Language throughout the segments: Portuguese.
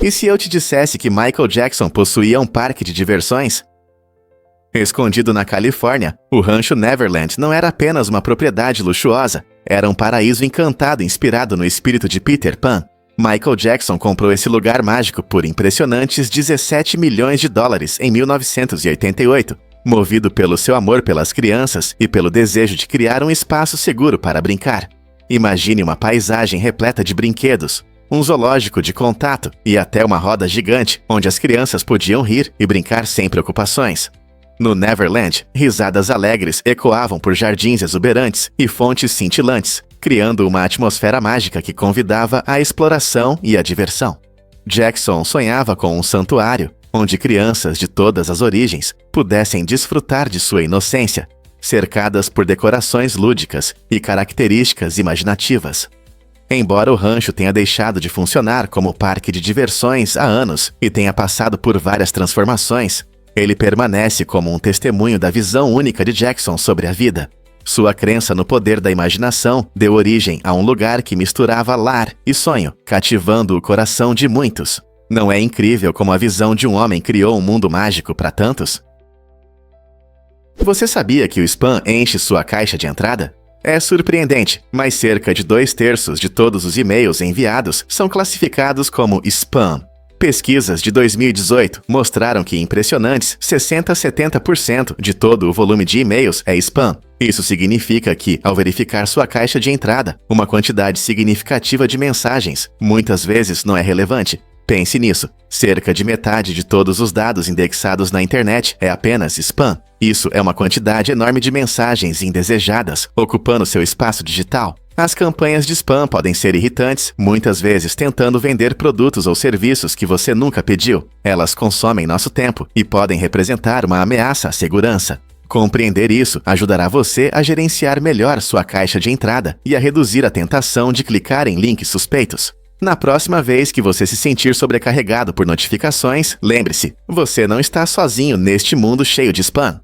E se eu te dissesse que Michael Jackson possuía um parque de diversões? Escondido na Califórnia, o Rancho Neverland não era apenas uma propriedade luxuosa, era um paraíso encantado inspirado no espírito de Peter Pan. Michael Jackson comprou esse lugar mágico por impressionantes 17 milhões de dólares em 1988, movido pelo seu amor pelas crianças e pelo desejo de criar um espaço seguro para brincar. Imagine uma paisagem repleta de brinquedos, um zoológico de contato e até uma roda gigante onde as crianças podiam rir e brincar sem preocupações. No Neverland, risadas alegres ecoavam por jardins exuberantes e fontes cintilantes, criando uma atmosfera mágica que convidava à exploração e à diversão. Jackson sonhava com um santuário, onde crianças de todas as origens pudessem desfrutar de sua inocência, cercadas por decorações lúdicas e características imaginativas. Embora o rancho tenha deixado de funcionar como parque de diversões há anos e tenha passado por várias transformações, ele permanece como um testemunho da visão única de Jackson sobre a vida. Sua crença no poder da imaginação deu origem a um lugar que misturava lar e sonho, cativando o coração de muitos. Não é incrível como a visão de um homem criou um mundo mágico para tantos? Você sabia que o spam enche sua caixa de entrada? É surpreendente, mas cerca de 2/3 de todos os e-mails enviados são classificados como spam. Pesquisas de 2018 mostraram que impressionantes 60 a 70% de todo o volume de e-mails é spam. Isso significa que, ao verificar sua caixa de entrada, uma quantidade significativa de mensagens muitas vezes não é relevante. Pense nisso. Cerca de metade de todos os dados indexados na internet é apenas spam. Isso é uma quantidade enorme de mensagens indesejadas ocupando seu espaço digital. As campanhas de spam podem ser irritantes, muitas vezes tentando vender produtos ou serviços que você nunca pediu. Elas consomem nosso tempo e podem representar uma ameaça à segurança. Compreender isso ajudará você a gerenciar melhor sua caixa de entrada e a reduzir a tentação de clicar em links suspeitos. Na próxima vez que você se sentir sobrecarregado por notificações, lembre-se, você não está sozinho neste mundo cheio de spam.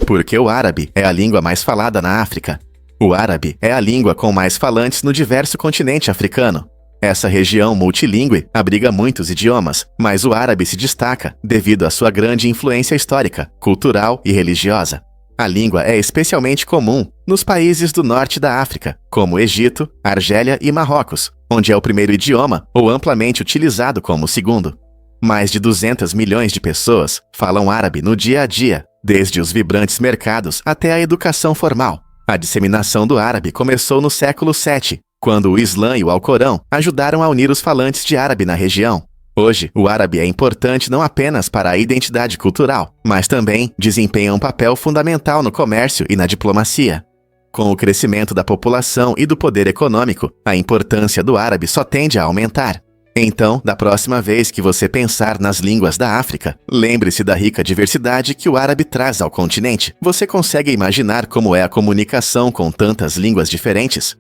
Porque o árabe é a língua mais falada na África. O árabe é a língua com mais falantes no diverso continente africano. Essa região multilingüe abriga muitos idiomas, mas o árabe se destaca devido à sua grande influência histórica, cultural e religiosa. A língua é especialmente comum nos países do norte da África, como Egito, Argélia e Marrocos, onde é o primeiro idioma ou amplamente utilizado como o segundo. Mais de 200 milhões de pessoas falam árabe no dia a dia, desde os vibrantes mercados até a educação formal. A disseminação do árabe começou no século VII, quando o Islã e o Alcorão ajudaram a unir os falantes de árabe na região. Hoje, o árabe é importante não apenas para a identidade cultural, mas também desempenha um papel fundamental no comércio e na diplomacia. Com o crescimento da população e do poder econômico, a importância do árabe só tende a aumentar. Então, da próxima vez que você pensar nas línguas da África, lembre-se da rica diversidade que o árabe traz ao continente. Você consegue imaginar como é a comunicação com tantas línguas diferentes?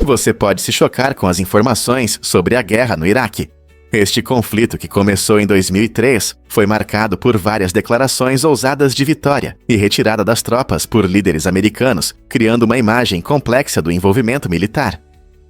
Você pode se chocar com as informações sobre a guerra no Iraque. Este conflito, que começou em 2003, foi marcado por várias declarações ousadas de vitória e retirada das tropas por líderes americanos, criando uma imagem complexa do envolvimento militar.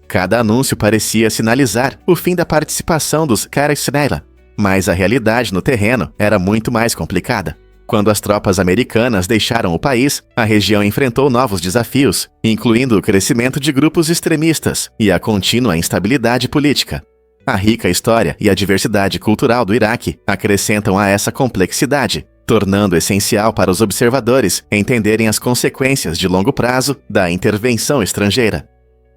Cada anúncio parecia sinalizar o fim da participação dos Qaraqshnayla, mas a realidade no terreno era muito mais complicada. Quando as tropas americanas deixaram o país, a região enfrentou novos desafios, incluindo o crescimento de grupos extremistas e a contínua instabilidade política. A rica história e a diversidade cultural do Iraque acrescentam a essa complexidade, tornando essencial para os observadores entenderem as consequências de longo prazo da intervenção estrangeira.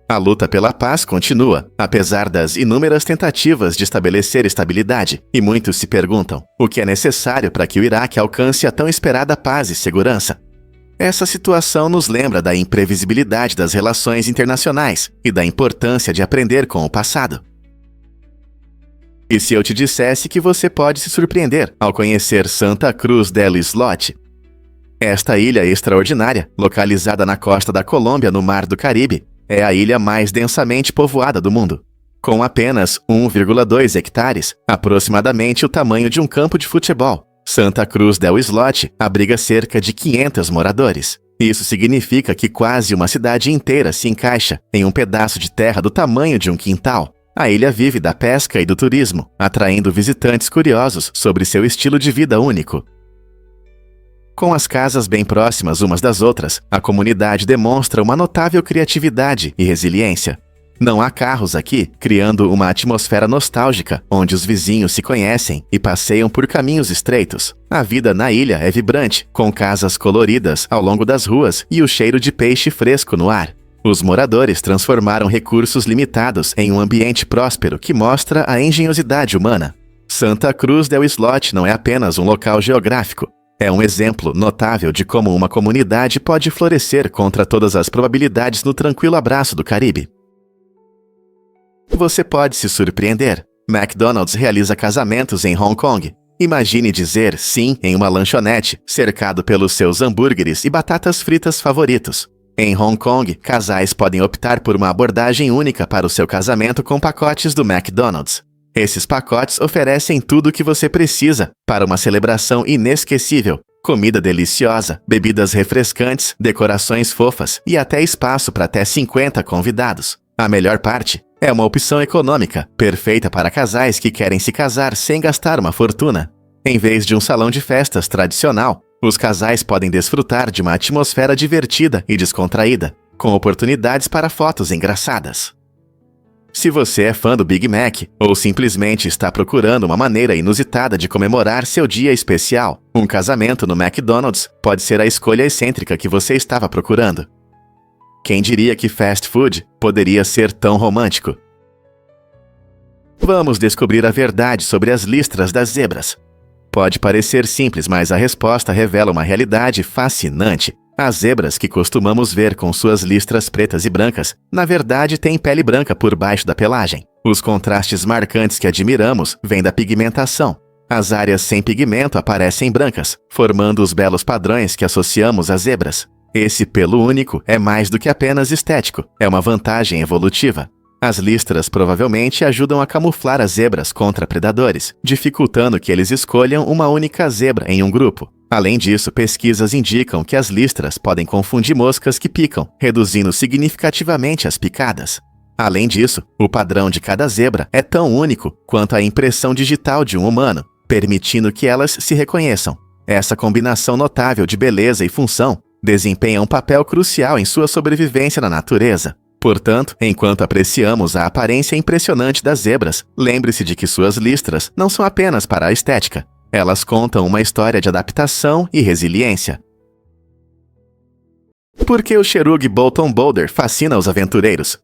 A luta pela paz continua, apesar das inúmeras tentativas de estabelecer estabilidade, e muitos se perguntam o que é necessário para que o Iraque alcance a tão esperada paz e segurança. Essa situação nos lembra da imprevisibilidade das relações internacionais e da importância de aprender com o passado. E se eu te dissesse que você pode se surpreender ao conhecer Santa Cruz del Islote? Esta ilha extraordinária, localizada na costa da Colômbia no Mar do Caribe, é a ilha mais densamente povoada do mundo. Com apenas 1,2 hectares, aproximadamente o tamanho de um campo de futebol, Santa Cruz del Islote abriga cerca de 500 moradores. Isso significa que quase uma cidade inteira se encaixa em um pedaço de terra do tamanho de um quintal. A ilha vive da pesca e do turismo, atraindo visitantes curiosos sobre seu estilo de vida único. Com as casas bem próximas umas das outras, a comunidade demonstra uma notável criatividade e resiliência. Não há carros aqui, criando uma atmosfera nostálgica, onde os vizinhos se conhecem e passeiam por caminhos estreitos. A vida na ilha é vibrante, com casas coloridas ao longo das ruas e o cheiro de peixe fresco no ar. Os moradores transformaram recursos limitados em um ambiente próspero que mostra a engenhosidade humana. Santa Cruz del Islote não é apenas um local geográfico. É um exemplo notável de como uma comunidade pode florescer contra todas as probabilidades no tranquilo abraço do Caribe. Você pode se surpreender. McDonald's realiza casamentos em Hong Kong. Imagine dizer sim em uma lanchonete, cercado pelos seus hambúrgueres e batatas fritas favoritos. Em Hong Kong, casais podem optar por uma abordagem única para o seu casamento com pacotes do McDonald's. Esses pacotes oferecem tudo o que você precisa para uma celebração inesquecível. Comida deliciosa, bebidas refrescantes, decorações fofas e até espaço para até 50 convidados. A melhor parte é uma opção econômica, perfeita para casais que querem se casar sem gastar uma fortuna. Em vez de um salão de festas tradicional, os casais podem desfrutar de uma atmosfera divertida e descontraída, com oportunidades para fotos engraçadas. Se você é fã do Big Mac ou simplesmente está procurando uma maneira inusitada de comemorar seu dia especial, um casamento no McDonald's pode ser a escolha excêntrica que você estava procurando. Quem diria que fast food poderia ser tão romântico? Vamos descobrir a verdade sobre as listras das zebras. Pode parecer simples, mas a resposta revela uma realidade fascinante. As zebras que costumamos ver com suas listras pretas e brancas, na verdade têm pele branca por baixo da pelagem. Os contrastes marcantes que admiramos vêm da pigmentação. As áreas sem pigmento aparecem brancas, formando os belos padrões que associamos às zebras. Esse pelo único é mais do que apenas estético, é uma vantagem evolutiva. As listras provavelmente ajudam a camuflar as zebras contra predadores, dificultando que eles escolham uma única zebra em um grupo. Além disso, pesquisas indicam que as listras podem confundir moscas que picam, reduzindo significativamente as picadas. Além disso, o padrão de cada zebra é tão único quanto a impressão digital de um humano, permitindo que elas se reconheçam. Essa combinação notável de beleza e função desempenha um papel crucial em sua sobrevivência na natureza. Portanto, enquanto apreciamos a aparência impressionante das zebras, lembre-se de que suas listras não são apenas para a estética. Elas contam uma história de adaptação e resiliência. Por que o Cherug Bolton Boulder fascina os aventureiros?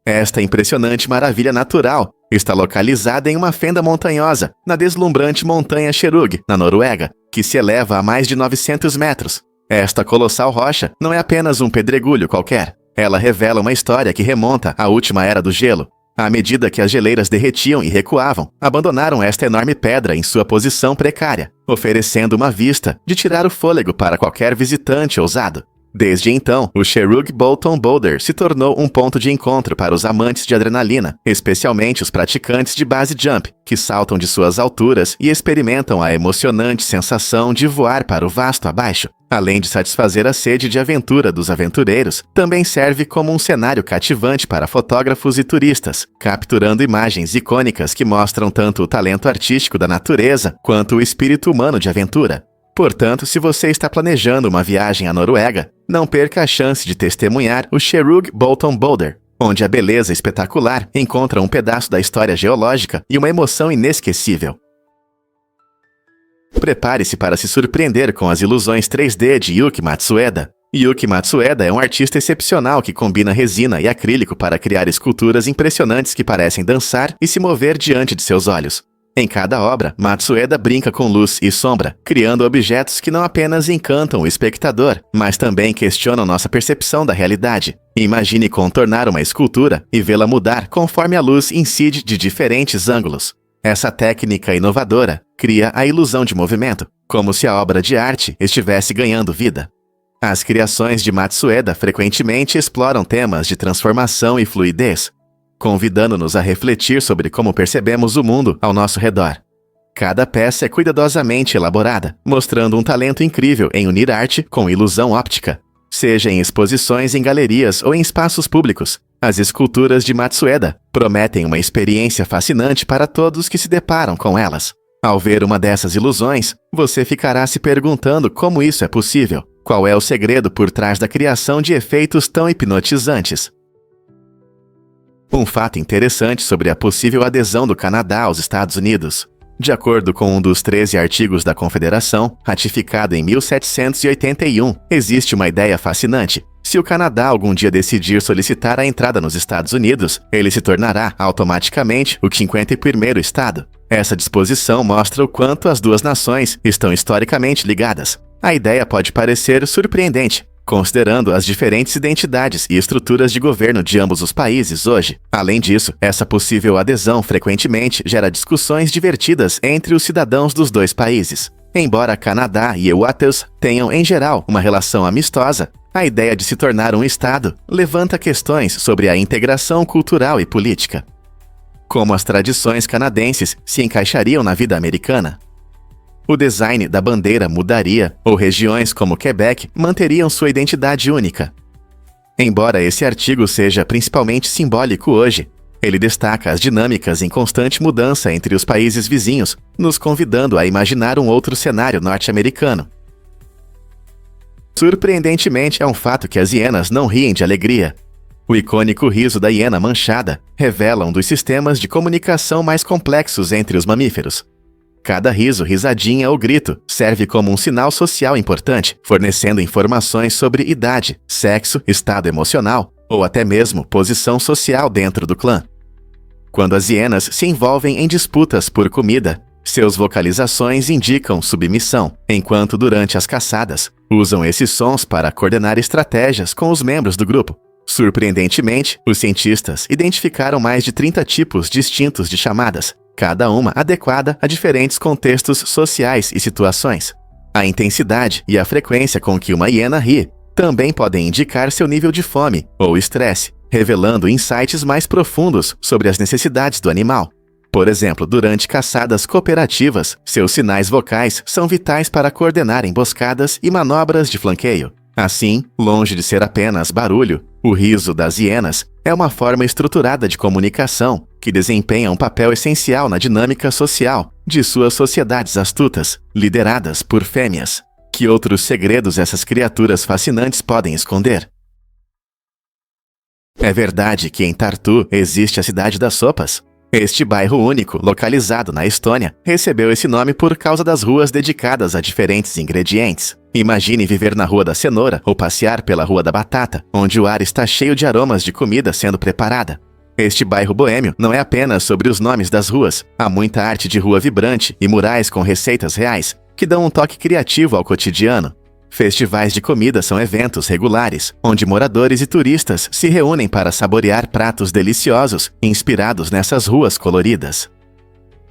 Esta impressionante maravilha natural está localizada em uma fenda montanhosa, na deslumbrante montanha Cherug, na Noruega, que se eleva a mais de 900 metros. Esta colossal rocha não é apenas um pedregulho qualquer. Ela revela uma história que remonta à última era do gelo. À medida que as geleiras derretiam e recuavam, abandonaram esta enorme pedra em sua posição precária, oferecendo uma vista de tirar o fôlego para qualquer visitante ousado. Desde então, o Cherug Bolton Boulder se tornou um ponto de encontro para os amantes de adrenalina, especialmente os praticantes de base jump, que saltam de suas alturas e experimentam a emocionante sensação de voar para o vasto abaixo. Além de satisfazer a sede de aventura dos aventureiros, também serve como um cenário cativante para fotógrafos e turistas, capturando imagens icônicas que mostram tanto o talento artístico da natureza quanto o espírito humano de aventura. Portanto, se você está planejando uma viagem à Noruega, não perca a chance de testemunhar o Cherug Bolton Boulder, onde a beleza espetacular encontra um pedaço da história geológica e uma emoção inesquecível. Prepare-se para se surpreender com as ilusões 3D de Yuki Matsueda. Yuki Matsueda é um artista excepcional que combina resina e acrílico para criar esculturas impressionantes que parecem dançar e se mover diante de seus olhos. Em cada obra, Matsueda brinca com luz e sombra, criando objetos que não apenas encantam o espectador, mas também questionam nossa percepção da realidade. Imagine contornar uma escultura e vê-la mudar conforme a luz incide de diferentes ângulos. Essa técnica inovadora cria a ilusão de movimento, como se a obra de arte estivesse ganhando vida. As criações de Matsueda frequentemente exploram temas de transformação e fluidez, convidando-nos a refletir sobre como percebemos o mundo ao nosso redor. Cada peça é cuidadosamente elaborada, mostrando um talento incrível em unir arte com ilusão óptica. seja em exposições em galerias ou em espaços públicos. As esculturas de Matsueda prometem uma experiência fascinante para todos que se deparam com elas. Ao ver uma dessas ilusões, você ficará se perguntando como isso é possível. Qual é o segredo por trás da criação de efeitos tão hipnotizantes? Um fato interessante sobre a possível adesão do Canadá aos Estados Unidos. De acordo com um dos 13 artigos da Confederação, ratificado em 1781, existe uma ideia fascinante. Se o Canadá algum dia decidir solicitar a entrada nos Estados Unidos, ele se tornará automaticamente o 51º estado. Essa disposição mostra o quanto as duas nações estão historicamente ligadas. A ideia pode parecer surpreendente, considerando as diferentes identidades e estruturas de governo de ambos os países hoje. Além disso, essa possível adesão frequentemente gera discussões divertidas entre os cidadãos dos dois países. Embora Canadá e Ewateus tenham, em geral, uma relação amistosa, a ideia de se tornar um estado levanta questões sobre a integração cultural e política. Como as tradições canadenses se encaixariam na vida americana? O design da bandeira mudaria, ou regiões como Quebec manteriam sua identidade única. Embora esse artigo seja principalmente simbólico hoje, ele destaca as dinâmicas em constante mudança entre os países vizinhos, nos convidando a imaginar um outro cenário norte-americano. Surpreendentemente, é um fato que as hienas não riem de alegria. O icônico riso da hiena manchada revela um dos sistemas de comunicação mais complexos entre os mamíferos. Cada riso, risadinha ou grito serve como um sinal social importante, fornecendo informações sobre idade, sexo, estado emocional ou até mesmo posição social dentro do clã. Quando as hienas se envolvem em disputas por comida, seus vocalizações indicam submissão, enquanto durante as caçadas, usam esses sons para coordenar estratégias com os membros do grupo. Surpreendentemente, os cientistas identificaram mais de 30 tipos distintos de chamadas, cada uma adequada a diferentes contextos sociais e situações. A intensidade e a frequência com que uma hiena ri também podem indicar seu nível de fome ou estresse, revelando insights mais profundos sobre as necessidades do animal. Por exemplo, durante caçadas cooperativas, seus sinais vocais são vitais para coordenar emboscadas e manobras de flanqueio. Assim, longe de ser apenas barulho, o riso das hienas é uma forma estruturada de comunicação que desempenha um papel essencial na dinâmica social de suas sociedades astutas, lideradas por fêmeas. Que outros segredos essas criaturas fascinantes podem esconder? É verdade que em Tartu existe a Cidade das Sopas? Este bairro único, localizado na Estônia, recebeu esse nome por causa das ruas dedicadas a diferentes ingredientes. Imagine viver na Rua da Cenoura ou passear pela Rua da Batata, onde o ar está cheio de aromas de comida sendo preparada. Este bairro boêmio não é apenas sobre os nomes das ruas. Há muita arte de rua vibrante e murais com receitas reais, que dão um toque criativo ao cotidiano. Festivais de comida são eventos regulares, onde moradores e turistas se reúnem para saborear pratos deliciosos inspirados nessas ruas coloridas.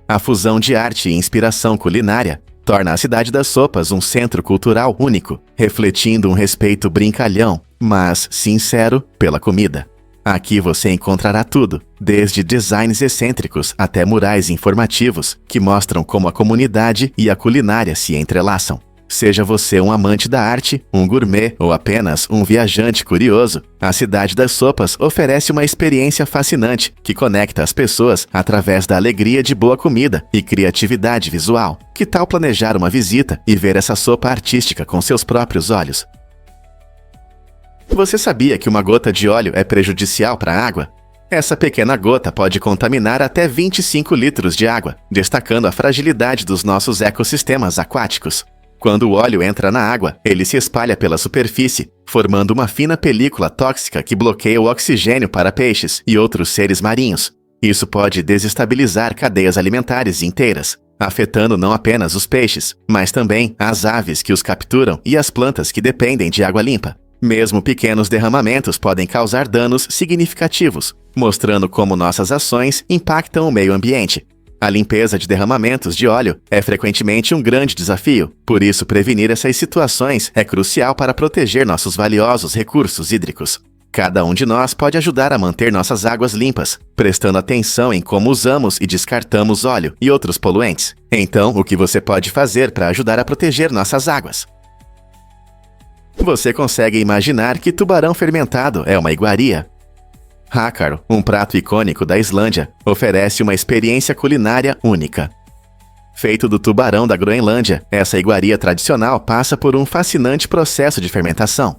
A fusão de arte e inspiração culinária torna a Cidade das Sopas um centro cultural único, refletindo um respeito brincalhão, mas sincero, pela comida. Aqui você encontrará tudo, desde designs excêntricos até murais informativos que mostram como a comunidade e a culinária se entrelaçam. Seja você um amante da arte, um gourmet ou apenas um viajante curioso, a Cidade das Sopas oferece uma experiência fascinante que conecta as pessoas através da alegria de boa comida e criatividade visual. Que tal planejar uma visita e ver essa sopa artística com seus próprios olhos? Você sabia que uma gota de óleo é prejudicial para a água? Essa pequena gota pode contaminar até 25 litros de água, destacando a fragilidade dos nossos ecossistemas aquáticos. Quando o óleo entra na água, ele se espalha pela superfície, formando uma fina película tóxica que bloqueia o oxigênio para peixes e outros seres marinhos. Isso pode desestabilizar cadeias alimentares inteiras, afetando não apenas os peixes, mas também as aves que os capturam e as plantas que dependem de água limpa. Mesmo pequenos derramamentos podem causar danos significativos, mostrando como nossas ações impactam o meio ambiente. A limpeza de derramamentos de óleo é frequentemente um grande desafio, por isso prevenir essas situações é crucial para proteger nossos valiosos recursos hídricos. Cada um de nós pode ajudar a manter nossas águas limpas, prestando atenção em como usamos e descartamos óleo e outros poluentes. Então, o que você pode fazer para ajudar a proteger nossas águas? Você consegue imaginar que tubarão fermentado é uma iguaria. Hakaro, um prato icônico da Islândia, oferece uma experiência culinária única. Feito do tubarão da Groenlândia, essa iguaria tradicional passa por um fascinante processo de fermentação.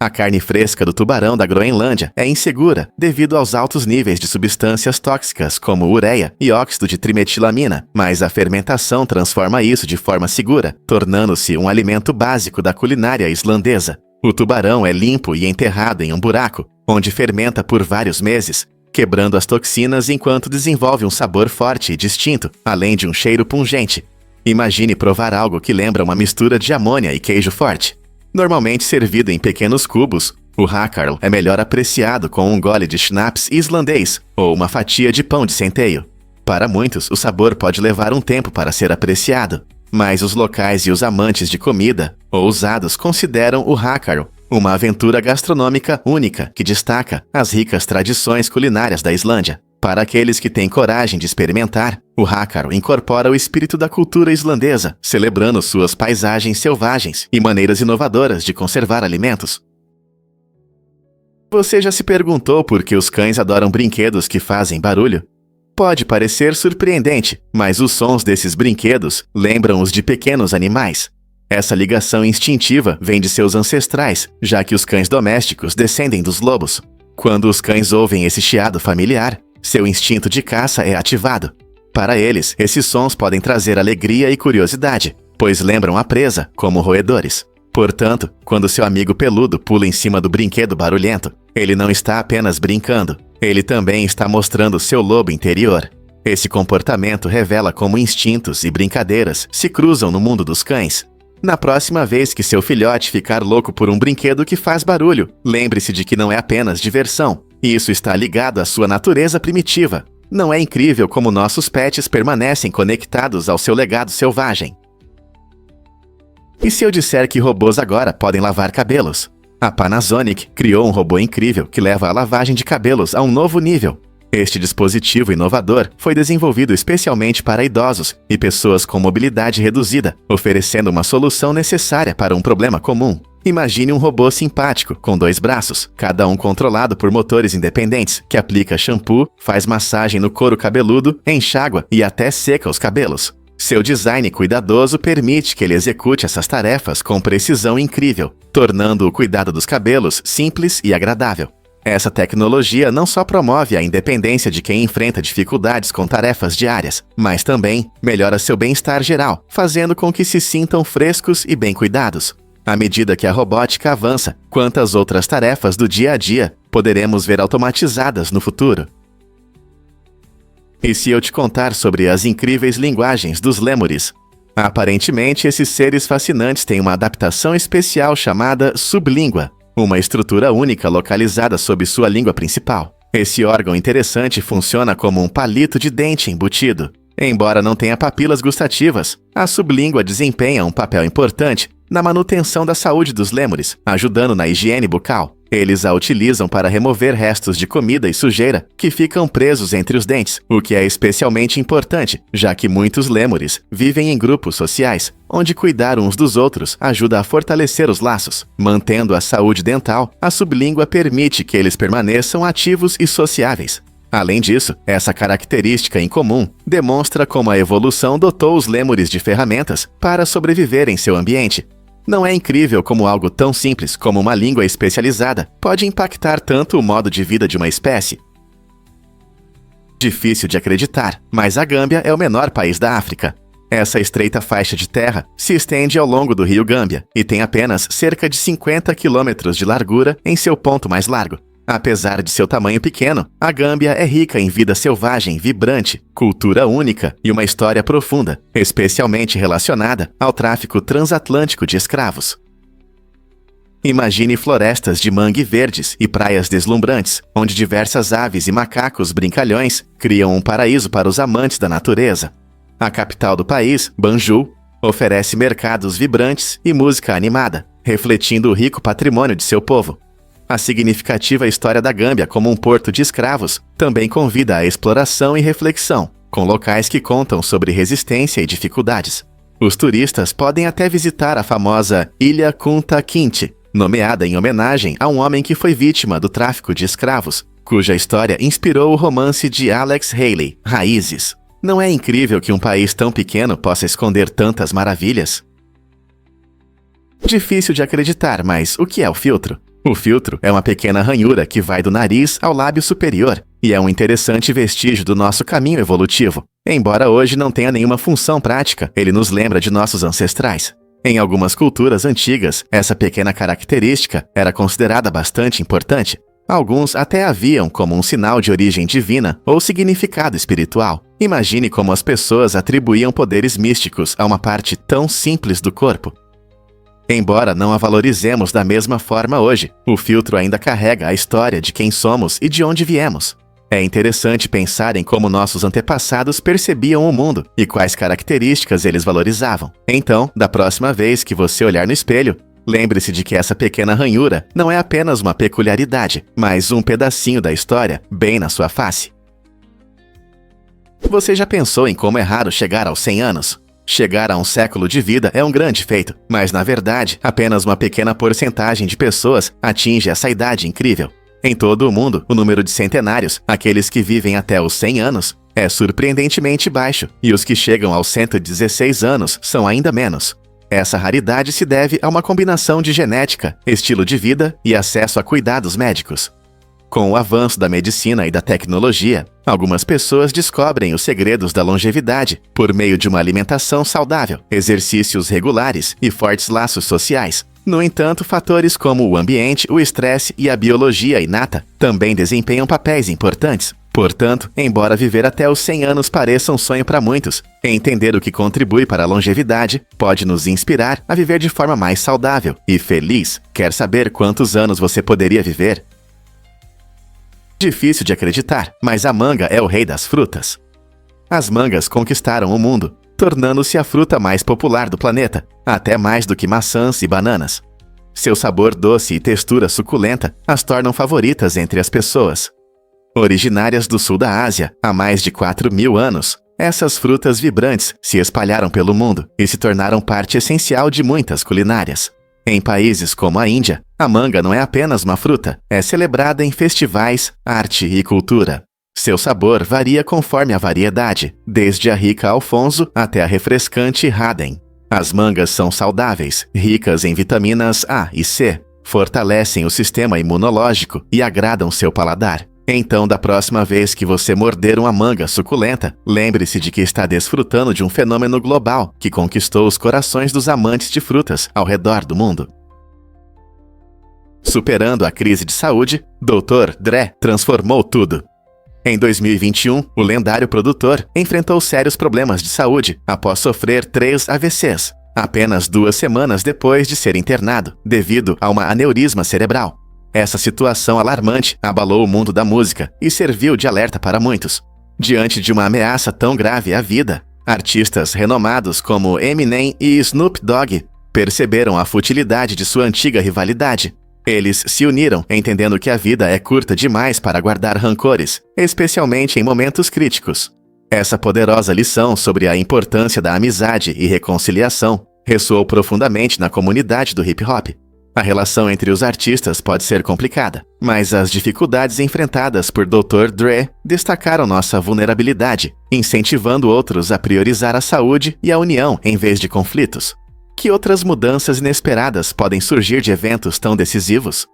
A carne fresca do tubarão da Groenlândia é insegura devido aos altos níveis de substâncias tóxicas como ureia e óxido de trimetilamina, mas a fermentação transforma isso de forma segura, tornando-se um alimento básico da culinária islandesa. O tubarão é limpo e enterrado em um buraco, onde fermenta por vários meses, quebrando as toxinas enquanto desenvolve um sabor forte e distinto, além de um cheiro pungente. Imagine provar algo que lembra uma mistura de amônia e queijo forte. Normalmente servido em pequenos cubos, o hakaro é melhor apreciado com um gole de schnapps islandês ou uma fatia de pão de centeio. Para muitos, o sabor pode levar um tempo para ser apreciado, mas os locais e os amantes de comida ousados consideram o hakaro uma aventura gastronômica única que destaca as ricas tradições culinárias da Islândia. Para aqueles que têm coragem de experimentar, o hakaro incorpora o espírito da cultura islandesa, celebrando suas paisagens selvagens e maneiras inovadoras de conservar alimentos. Você já se perguntou por que os cães adoram brinquedos que fazem barulho? Pode parecer surpreendente, mas os sons desses brinquedos lembram os de pequenos animais. Essa ligação instintiva vem de seus ancestrais, já que os cães domésticos descendem dos lobos. Quando os cães ouvem esse chiado familiar, seu instinto de caça é ativado. Para eles, esses sons podem trazer alegria e curiosidade, pois lembram a presa, como roedores. Portanto, quando seu amigo peludo pula em cima do brinquedo barulhento, ele não está apenas brincando, ele também está mostrando seu lobo interior. Esse comportamento revela como instintos e brincadeiras se cruzam no mundo dos cães. Na próxima vez que seu filhote ficar louco por um brinquedo que faz barulho, lembre-se de que não é apenas diversão. Isso está ligado à sua natureza primitiva. Não é incrível como nossos pets permanecem conectados ao seu legado selvagem? E se eu disser que robôs agora podem lavar cabelos? A Panasonic criou um robô incrível que leva a lavagem de cabelos a um novo nível. Este dispositivo inovador foi desenvolvido especialmente para idosos e pessoas com mobilidade reduzida, oferecendo uma solução necessária para um problema comum. Imagine um robô simpático, com 2 braços, cada um controlado por motores independentes, que aplica shampoo, faz massagem no couro cabeludo, enxágua e até seca os cabelos. Seu design cuidadoso permite que ele execute essas tarefas com precisão incrível, tornando o cuidado dos cabelos simples e agradável. Essa tecnologia não só promove a independência de quem enfrenta dificuldades com tarefas diárias, mas também melhora seu bem-estar geral, fazendo com que se sintam frescos e bem cuidados. À medida que a robótica avança, quantas outras tarefas do dia a dia poderemos ver automatizadas no futuro? E se eu te contar sobre as incríveis linguagens dos lêmures? Aparentemente, esses seres fascinantes têm uma adaptação especial chamada sublíngua, uma estrutura única localizada sob sua língua principal. Esse órgão interessante funciona como um palito de dente embutido. Embora não tenha papilas gustativas, a sublíngua desempenha um papel importante na manutenção da saúde dos lêmures, ajudando na higiene bucal. Eles a utilizam para remover restos de comida e sujeira que ficam presos entre os dentes, o que é especialmente importante, já que muitos lêmures vivem em grupos sociais, onde cuidar uns dos outros ajuda a fortalecer os laços. Mantendo a saúde dental, a sublíngua permite que eles permaneçam ativos e sociáveis. Além disso, essa característica incomum demonstra como a evolução dotou os lêmures de ferramentas para sobreviver em seu ambiente. Não é incrível como algo tão simples como uma língua especializada pode impactar tanto o modo de vida de uma espécie? Difícil de acreditar, mas a Gâmbia é o menor país da África. Essa estreita faixa de terra se estende ao longo do rio Gâmbia e tem apenas cerca de 50 quilômetros de largura em seu ponto mais largo. Apesar de seu tamanho pequeno, a Gâmbia é rica em vida selvagem vibrante, cultura única e uma história profunda, especialmente relacionada ao tráfico transatlântico de escravos. Imagine florestas de mangue verdes e praias deslumbrantes, onde diversas aves e macacos brincalhões criam um paraíso para os amantes da natureza. A capital do país, Banjul, oferece mercados vibrantes e música animada, refletindo o rico patrimônio de seu povo. A significativa história da Gâmbia como um porto de escravos também convida à exploração e reflexão, com locais que contam sobre resistência e dificuldades. Os turistas podem até visitar a famosa Ilha Kunta Kinte, nomeada em homenagem a um homem que foi vítima do tráfico de escravos, cuja história inspirou o romance de Alex Haley, Raízes. Não é incrível que um país tão pequeno possa esconder tantas maravilhas? Difícil de acreditar, mas o que é o filtro? O filtro é uma pequena ranhura que vai do nariz ao lábio superior e é um interessante vestígio do nosso caminho evolutivo. Embora hoje não tenha nenhuma função prática, ele nos lembra de nossos ancestrais. Em algumas culturas antigas, essa pequena característica era considerada bastante importante. Alguns até a viam como um sinal de origem divina ou significado espiritual. Imagine como as pessoas atribuíam poderes místicos a uma parte tão simples do corpo. Embora não a valorizemos da mesma forma hoje, o filtro ainda carrega a história de quem somos e de onde viemos. É interessante pensar em como nossos antepassados percebiam o mundo e quais características eles valorizavam. Então, da próxima vez que você olhar no espelho, lembre-se de que essa pequena ranhura não é apenas uma peculiaridade, mas um pedacinho da história bem na sua face. Você já pensou em como é raro chegar aos 100 anos? Chegar a um século de vida é um grande feito, mas na verdade, apenas uma pequena porcentagem de pessoas atinge essa idade incrível. Em todo o mundo, o número de centenários, aqueles que vivem até os 100 anos, é surpreendentemente baixo, e os que chegam aos 116 anos são ainda menos. Essa raridade se deve a uma combinação de genética, estilo de vida e acesso a cuidados médicos. Com o avanço da medicina e da tecnologia, algumas pessoas descobrem os segredos da longevidade por meio de uma alimentação saudável, exercícios regulares e fortes laços sociais. No entanto, fatores como o ambiente, o estresse e a biologia inata também desempenham papéis importantes. Portanto, embora viver até os 100 anos pareça um sonho para muitos, entender o que contribui para a longevidade pode nos inspirar a viver de forma mais saudável e feliz. Quer saber quantos anos você poderia viver? Difícil de acreditar, mas a manga é o rei das frutas. As mangas conquistaram o mundo, tornando-se a fruta mais popular do planeta, até mais do que maçãs e bananas. Seu sabor doce e textura suculenta as tornam favoritas entre as pessoas. Originárias do sul da Ásia, há mais de 4.000 anos, essas frutas vibrantes se espalharam pelo mundo e se tornaram parte essencial de muitas culinárias. Em países como a Índia, a manga não é apenas uma fruta, é celebrada em festivais, arte e cultura. Seu sabor varia conforme a variedade, desde a rica Alfonso até a refrescante Radem. As mangas são saudáveis, ricas em vitaminas A e C, fortalecem o sistema imunológico e agradam seu paladar. Então, da próxima vez que você morder uma manga suculenta, lembre-se de que está desfrutando de um fenômeno global que conquistou os corações dos amantes de frutas ao redor do mundo. Superando a crise de saúde, Dr. Dre transformou tudo. Em 2021, o lendário produtor enfrentou sérios problemas de saúde após sofrer 3 AVCs, apenas 2 semanas depois de ser internado, devido a uma aneurisma cerebral. Essa situação alarmante abalou o mundo da música e serviu de alerta para muitos. Diante de uma ameaça tão grave à vida, artistas renomados como Eminem e Snoop Dogg perceberam a futilidade de sua antiga rivalidade. Eles se uniram, entendendo que a vida é curta demais para guardar rancores, especialmente em momentos críticos. Essa poderosa lição sobre a importância da amizade e reconciliação ressoou profundamente na comunidade do hip-hop. A relação entre os artistas pode ser complicada, mas as dificuldades enfrentadas por Dr. Dre destacaram nossa vulnerabilidade, incentivando outros a priorizar a saúde e a união em vez de conflitos. Que outras mudanças inesperadas podem surgir de eventos tão decisivos?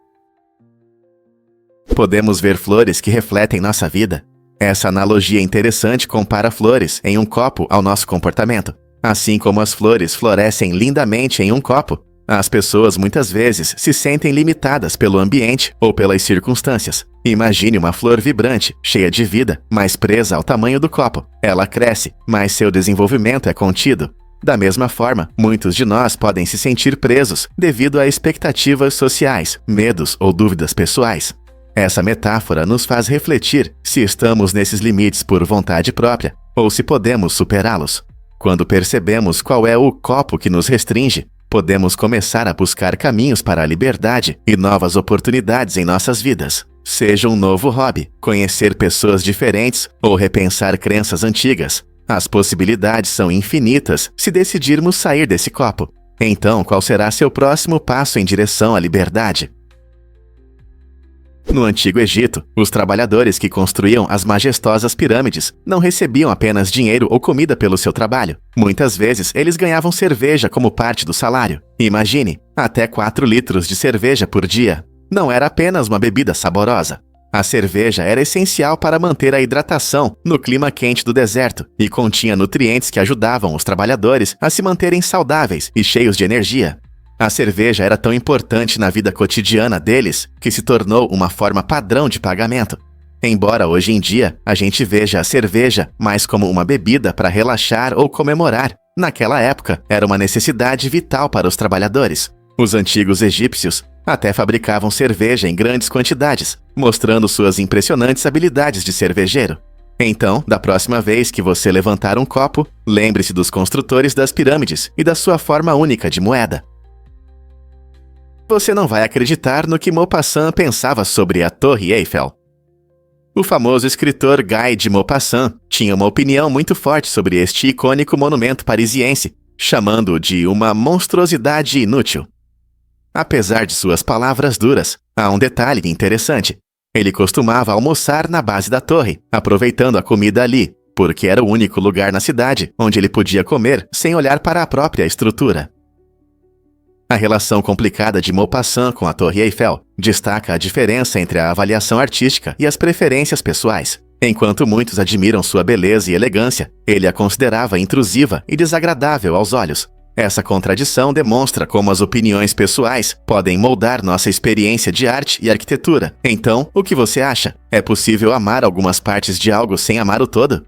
Podemos ver flores que refletem nossa vida. Essa analogia interessante compara flores em um copo ao nosso comportamento. Assim como as flores florescem lindamente em um copo, as pessoas muitas vezes se sentem limitadas pelo ambiente ou pelas circunstâncias. Imagine uma flor vibrante, cheia de vida, mas presa ao tamanho do copo. Ela cresce, mas seu desenvolvimento é contido. Da mesma forma, muitos de nós podem se sentir presos devido a expectativas sociais, medos ou dúvidas pessoais. Essa metáfora nos faz refletir se estamos nesses limites por vontade própria ou se podemos superá-los. Quando percebemos qual é o copo que nos restringe, podemos começar a buscar caminhos para a liberdade e novas oportunidades em nossas vidas. Seja um novo hobby, conhecer pessoas diferentes ou repensar crenças antigas. As possibilidades são infinitas se decidirmos sair desse copo. Então, qual será seu próximo passo em direção à liberdade? No Antigo Egito, os trabalhadores que construíam as majestosas pirâmides não recebiam apenas dinheiro ou comida pelo seu trabalho. Muitas vezes, eles ganhavam cerveja como parte do salário. Imagine, até 4 litros de cerveja por dia. Não era apenas uma bebida saborosa. A cerveja era essencial para manter a hidratação no clima quente do deserto e continha nutrientes que ajudavam os trabalhadores a se manterem saudáveis e cheios de energia. A cerveja era tão importante na vida cotidiana deles que se tornou uma forma padrão de pagamento. Embora hoje em dia a gente veja a cerveja mais como uma bebida para relaxar ou comemorar, naquela época era uma necessidade vital para os trabalhadores. Os antigos egípcios até fabricavam cerveja em grandes quantidades, mostrando suas impressionantes habilidades de cervejeiro. Então, da próxima vez que você levantar um copo, lembre-se dos construtores das pirâmides e da sua forma única de moeda. Você não vai acreditar no que Maupassant pensava sobre a Torre Eiffel. O famoso escritor Guy de Maupassant tinha uma opinião muito forte sobre este icônico monumento parisiense, chamando-o de uma monstruosidade inútil. Apesar de suas palavras duras, há um detalhe interessante. Ele costumava almoçar na base da torre, aproveitando a comida ali, porque era o único lugar na cidade onde ele podia comer sem olhar para a própria estrutura. A relação complicada de Maupassant com a Torre Eiffel destaca a diferença entre a avaliação artística e as preferências pessoais. Enquanto muitos admiram sua beleza e elegância, ele a considerava intrusiva e desagradável aos olhos. Essa contradição demonstra como as opiniões pessoais podem moldar nossa experiência de arte e arquitetura. Então, o que você acha? É possível amar algumas partes de algo sem amar o todo?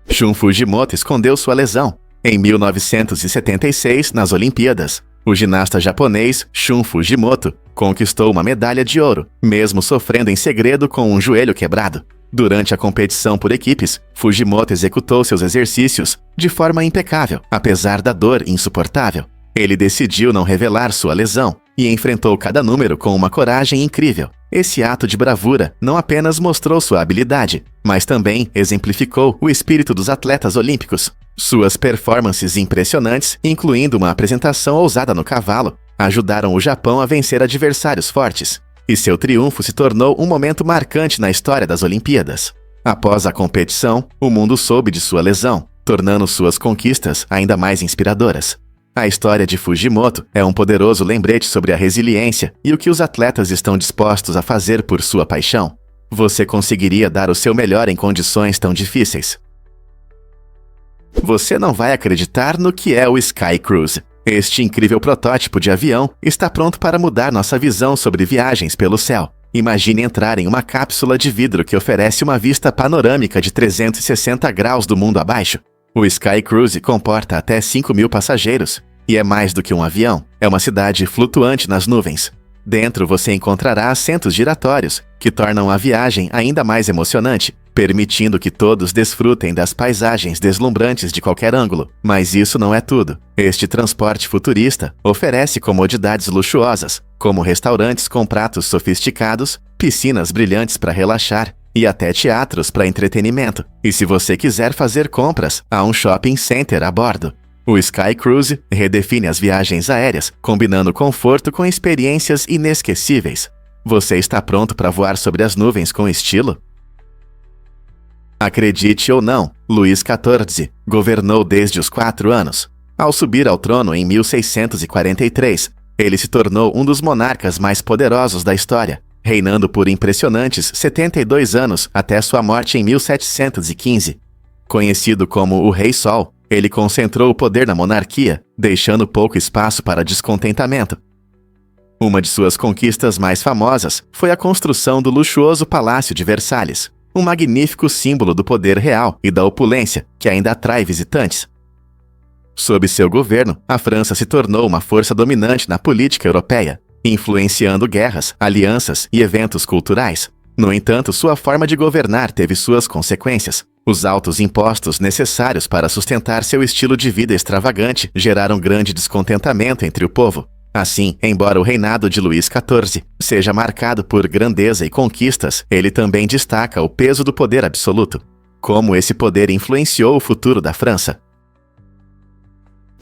Shun Fujimoto escondeu sua lesão. Em 1976, nas Olimpíadas, o ginasta japonês Shun Fujimoto conquistou uma medalha de ouro, mesmo sofrendo em segredo com um joelho quebrado. Durante a competição por equipes, Fujimoto executou seus exercícios de forma impecável, apesar da dor insuportável. Ele decidiu não revelar sua lesão e enfrentou cada número com uma coragem incrível. Esse ato de bravura não apenas mostrou sua habilidade, mas também exemplificou o espírito dos atletas olímpicos. Suas performances impressionantes, incluindo uma apresentação ousada no cavalo, ajudaram o Japão a vencer adversários fortes. E seu triunfo se tornou um momento marcante na história das Olimpíadas. Após a competição, o mundo soube de sua lesão, tornando suas conquistas ainda mais inspiradoras. A história de Fujimoto é um poderoso lembrete sobre a resiliência e o que os atletas estão dispostos a fazer por sua paixão. Você conseguiria dar o seu melhor em condições tão difíceis? Você não vai acreditar no que é o Sky Cruise. Este incrível protótipo de avião está pronto para mudar nossa visão sobre viagens pelo céu. Imagine entrar em uma cápsula de vidro que oferece uma vista panorâmica de 360 graus do mundo abaixo. O Sky Cruise comporta até 5.000 passageiros e é mais do que um avião. É uma cidade flutuante nas nuvens. Dentro você encontrará assentos giratórios, que tornam a viagem ainda mais emocionante, permitindo que todos desfrutem das paisagens deslumbrantes de qualquer ângulo. Mas isso não é tudo. Este transporte futurista oferece comodidades luxuosas, como restaurantes com pratos sofisticados, piscinas brilhantes para relaxar e até teatros para entretenimento. E se você quiser fazer compras, há um shopping center a bordo. O Sky Cruise redefine as viagens aéreas, combinando conforto com experiências inesquecíveis. Você está pronto para voar sobre as nuvens com estilo? Acredite ou não, Luís XIV governou desde os 4 anos. Ao subir ao trono em 1643, ele se tornou um dos monarcas mais poderosos da história, reinando por impressionantes 72 anos até sua morte em 1715. Conhecido como o Rei Sol, ele concentrou o poder na monarquia, deixando pouco espaço para descontentamento. Uma de suas conquistas mais famosas foi a construção do luxuoso Palácio de Versalhes, um magnífico símbolo do poder real e da opulência que ainda atrai visitantes. Sob seu governo, a França se tornou uma força dominante na política europeia, influenciando guerras, alianças e eventos culturais. No entanto, sua forma de governar teve suas consequências. Os altos impostos necessários para sustentar seu estilo de vida extravagante geraram grande descontentamento entre o povo. Assim, embora o reinado de Luís XIV seja marcado por grandeza e conquistas, ele também destaca o peso do poder absoluto. Como esse poder influenciou o futuro da França?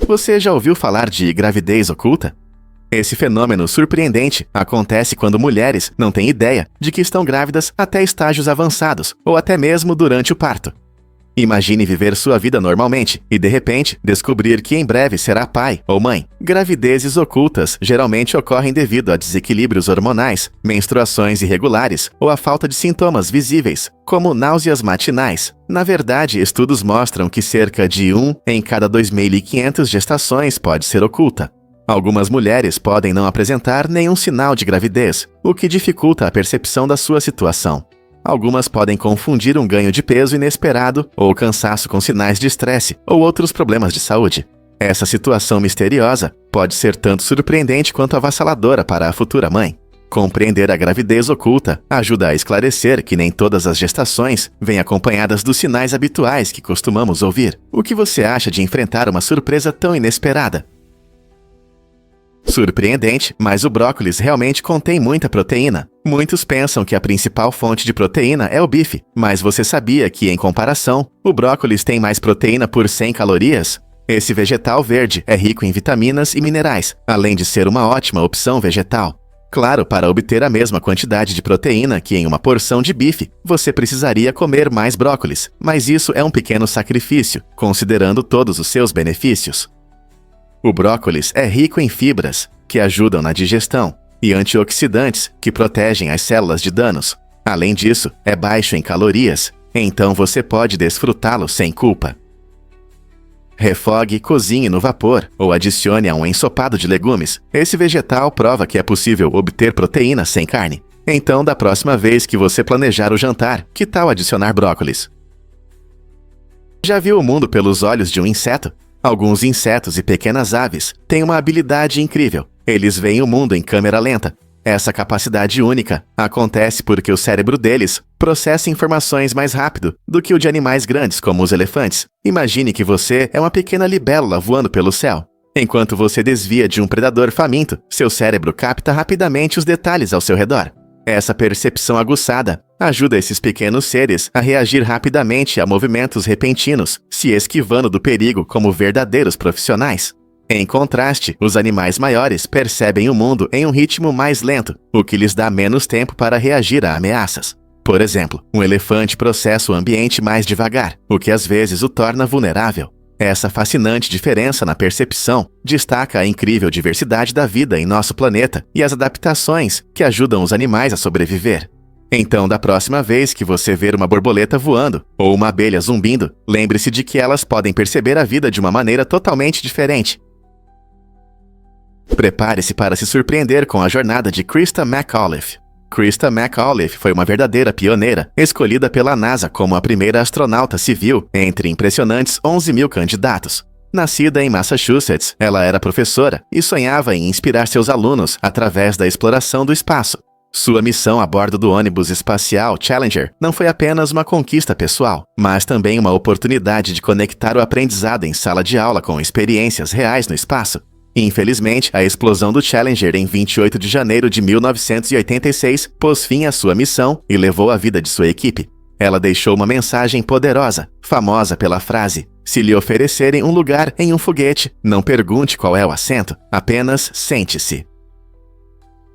Você já ouviu falar de gravidez oculta? Esse fenômeno surpreendente acontece quando mulheres não têm ideia de que estão grávidas até estágios avançados ou até mesmo durante o parto. Imagine viver sua vida normalmente e, de repente, descobrir que em breve será pai ou mãe. Gravidezes ocultas geralmente ocorrem devido a desequilíbrios hormonais, menstruações irregulares ou a falta de sintomas visíveis, como náuseas matinais. Na verdade, estudos mostram que cerca de 1 em cada 2.500 gestações pode ser oculta. Algumas mulheres podem não apresentar nenhum sinal de gravidez, o que dificulta a percepção da sua situação. Algumas podem confundir um ganho de peso inesperado ou cansaço com sinais de estresse ou outros problemas de saúde. Essa situação misteriosa pode ser tanto surpreendente quanto avassaladora para a futura mãe. Compreender a gravidez oculta ajuda a esclarecer que nem todas as gestações vêm acompanhadas dos sinais habituais que costumamos ouvir. O que você acha de enfrentar uma surpresa tão inesperada? Surpreendente, mas o brócolis realmente contém muita proteína. Muitos pensam que a principal fonte de proteína é o bife, mas você sabia que, em comparação, o brócolis tem mais proteína por 100 calorias? Esse vegetal verde é rico em vitaminas e minerais, além de ser uma ótima opção vegetal. Claro, para obter a mesma quantidade de proteína que em uma porção de bife, você precisaria comer mais brócolis, mas isso é um pequeno sacrifício, considerando todos os seus benefícios. O brócolis é rico em fibras, que ajudam na digestão, e antioxidantes, que protegem as células de danos. Além disso, é baixo em calorias, então você pode desfrutá-lo sem culpa. Refogue, cozinhe no vapor ou adicione a um ensopado de legumes. Esse vegetal prova que é possível obter proteína sem carne. Então, da próxima vez que você planejar o jantar, que tal adicionar brócolis? Já viu o mundo pelos olhos de um inseto? Alguns insetos e pequenas aves têm uma habilidade incrível. Eles veem o mundo em câmera lenta. Essa capacidade única acontece porque o cérebro deles processa informações mais rápido do que o de animais grandes como os elefantes. Imagine que você é uma pequena libélula voando pelo céu. Enquanto você desvia de um predador faminto, seu cérebro capta rapidamente os detalhes ao seu redor. Essa percepção aguçada ajuda esses pequenos seres a reagir rapidamente a movimentos repentinos, se esquivando do perigo como verdadeiros profissionais. Em contraste, os animais maiores percebem o mundo em um ritmo mais lento, o que lhes dá menos tempo para reagir a ameaças. Por exemplo, um elefante processa o ambiente mais devagar, o que às vezes o torna vulnerável. Essa fascinante diferença na percepção destaca a incrível diversidade da vida em nosso planeta e as adaptações que ajudam os animais a sobreviver. Então, da próxima vez que você ver uma borboleta voando ou uma abelha zumbindo, lembre-se de que elas podem perceber a vida de uma maneira totalmente diferente. Prepare-se para se surpreender com a jornada de Christa McAuliffe. Christa McAuliffe foi uma verdadeira pioneira, escolhida pela NASA como a primeira astronauta civil entre impressionantes 11.000 candidatos. Nascida em Massachusetts, ela era professora e sonhava em inspirar seus alunos através da exploração do espaço. Sua missão a bordo do ônibus espacial Challenger não foi apenas uma conquista pessoal, mas também uma oportunidade de conectar o aprendizado em sala de aula com experiências reais no espaço. Infelizmente, a explosão do Challenger em 28 de janeiro de 1986 pôs fim à sua missão e levou a vida de sua equipe. Ela deixou uma mensagem poderosa, famosa pela frase: "Se lhe oferecerem um lugar em um foguete, não pergunte qual é o assento, apenas sente-se."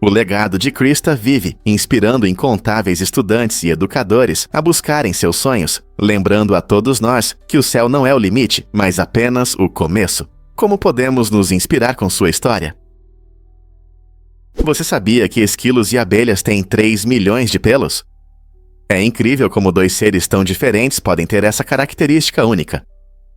O legado de Christa vive, inspirando incontáveis estudantes e educadores a buscarem seus sonhos, lembrando a todos nós que o céu não é o limite, mas apenas o começo. Como podemos nos inspirar com sua história? Você sabia que esquilos e abelhas têm 3 milhões de pelos? É incrível como dois seres tão diferentes podem ter essa característica única.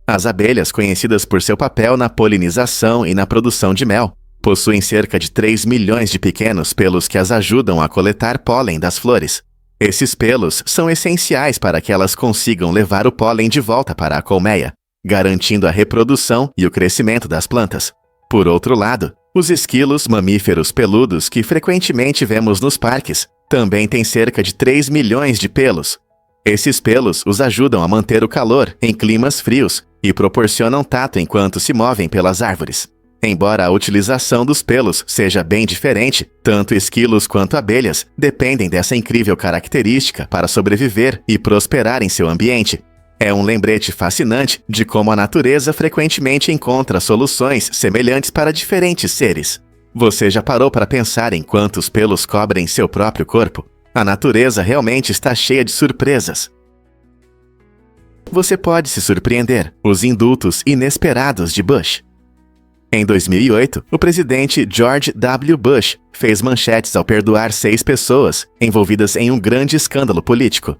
As abelhas, conhecidas por seu papel na polinização e na produção de mel, possuem cerca de 3 milhões de pequenos pelos que as ajudam a coletar pólen das flores. Esses pelos são essenciais para que elas consigam levar o pólen de volta para a colmeia, garantindo a reprodução e o crescimento das plantas. Por outro lado, os esquilos, mamíferos peludos que frequentemente vemos nos parques, também têm cerca de 3 milhões de pelos. Esses pelos os ajudam a manter o calor em climas frios e proporcionam tato enquanto se movem pelas árvores. Embora a utilização dos pelos seja bem diferente, tanto esquilos quanto abelhas dependem dessa incrível característica para sobreviver e prosperar em seu ambiente. É um lembrete fascinante de como a natureza frequentemente encontra soluções semelhantes para diferentes seres. Você já parou para pensar em quantos pelos cobrem seu próprio corpo? A natureza realmente está cheia de surpresas. Você pode se surpreender. Os indultos inesperados de Bush. Em 2008, o presidente George W. Bush fez manchetes ao perdoar 6 pessoas envolvidas em um grande escândalo político.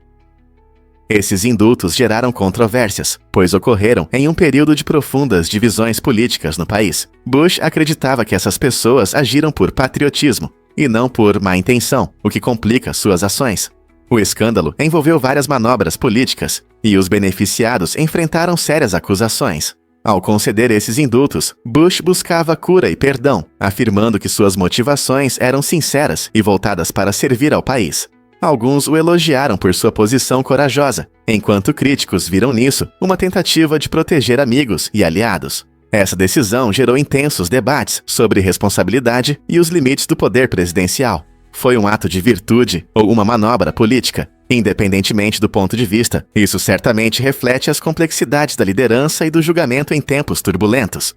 Esses indultos geraram controvérsias, pois ocorreram em um período de profundas divisões políticas no país. Bush acreditava que essas pessoas agiram por patriotismo e não por má intenção, o que complica suas ações. O escândalo envolveu várias manobras políticas e os beneficiados enfrentaram sérias acusações. Ao conceder esses indultos, Bush buscava cura e perdão, afirmando que suas motivações eram sinceras e voltadas para servir ao país. Alguns o elogiaram por sua posição corajosa, enquanto críticos viram nisso uma tentativa de proteger amigos e aliados. Essa decisão gerou intensos debates sobre responsabilidade e os limites do poder presidencial. Foi um ato de virtude ou uma manobra política? Independentemente do ponto de vista, isso certamente reflete as complexidades da liderança e do julgamento em tempos turbulentos.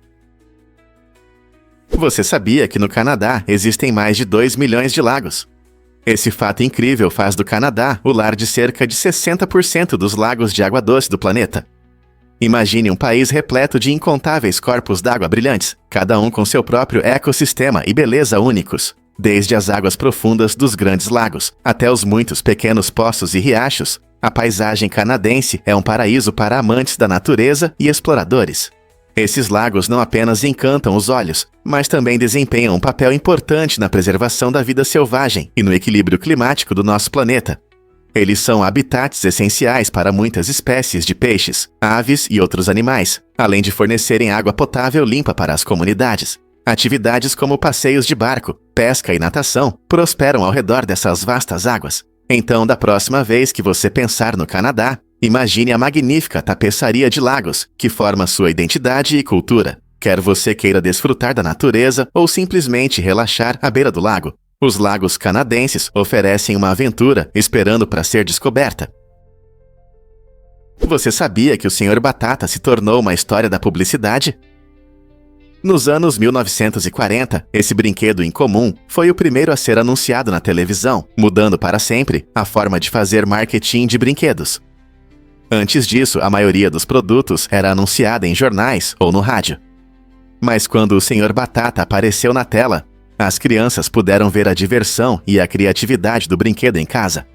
Você sabia que no Canadá existem mais de 2 milhões de lagos? Esse fato incrível faz do Canadá o lar de cerca de 60% dos lagos de água doce do planeta. Imagine um país repleto de incontáveis corpos d'água brilhantes, cada um com seu próprio ecossistema e beleza únicos. Desde as águas profundas dos grandes lagos até os muitos pequenos poços e riachos, a paisagem canadense é um paraíso para amantes da natureza e exploradores. Esses lagos não apenas encantam os olhos, mas também desempenham um papel importante na preservação da vida selvagem e no equilíbrio climático do nosso planeta. Eles são habitats essenciais para muitas espécies de peixes, aves e outros animais, além de fornecerem água potável limpa para as comunidades. Atividades como passeios de barco, pesca e natação prosperam ao redor dessas vastas águas. Então, da próxima vez que você pensar no Canadá, imagine a magnífica tapeçaria de lagos que forma sua identidade e cultura. Quer você queira desfrutar da natureza ou simplesmente relaxar à beira do lago, os lagos canadenses oferecem uma aventura esperando para ser descoberta. Você sabia que o Sr. Batata se tornou uma história da publicidade? Nos anos 1940, esse brinquedo incomum foi o primeiro a ser anunciado na televisão, mudando para sempre a forma de fazer marketing de brinquedos. Antes disso, a maioria dos produtos era anunciada em jornais ou no rádio. Mas quando o Sr. Batata apareceu na tela, as crianças puderam ver a diversão e a criatividade do brinquedo em casa.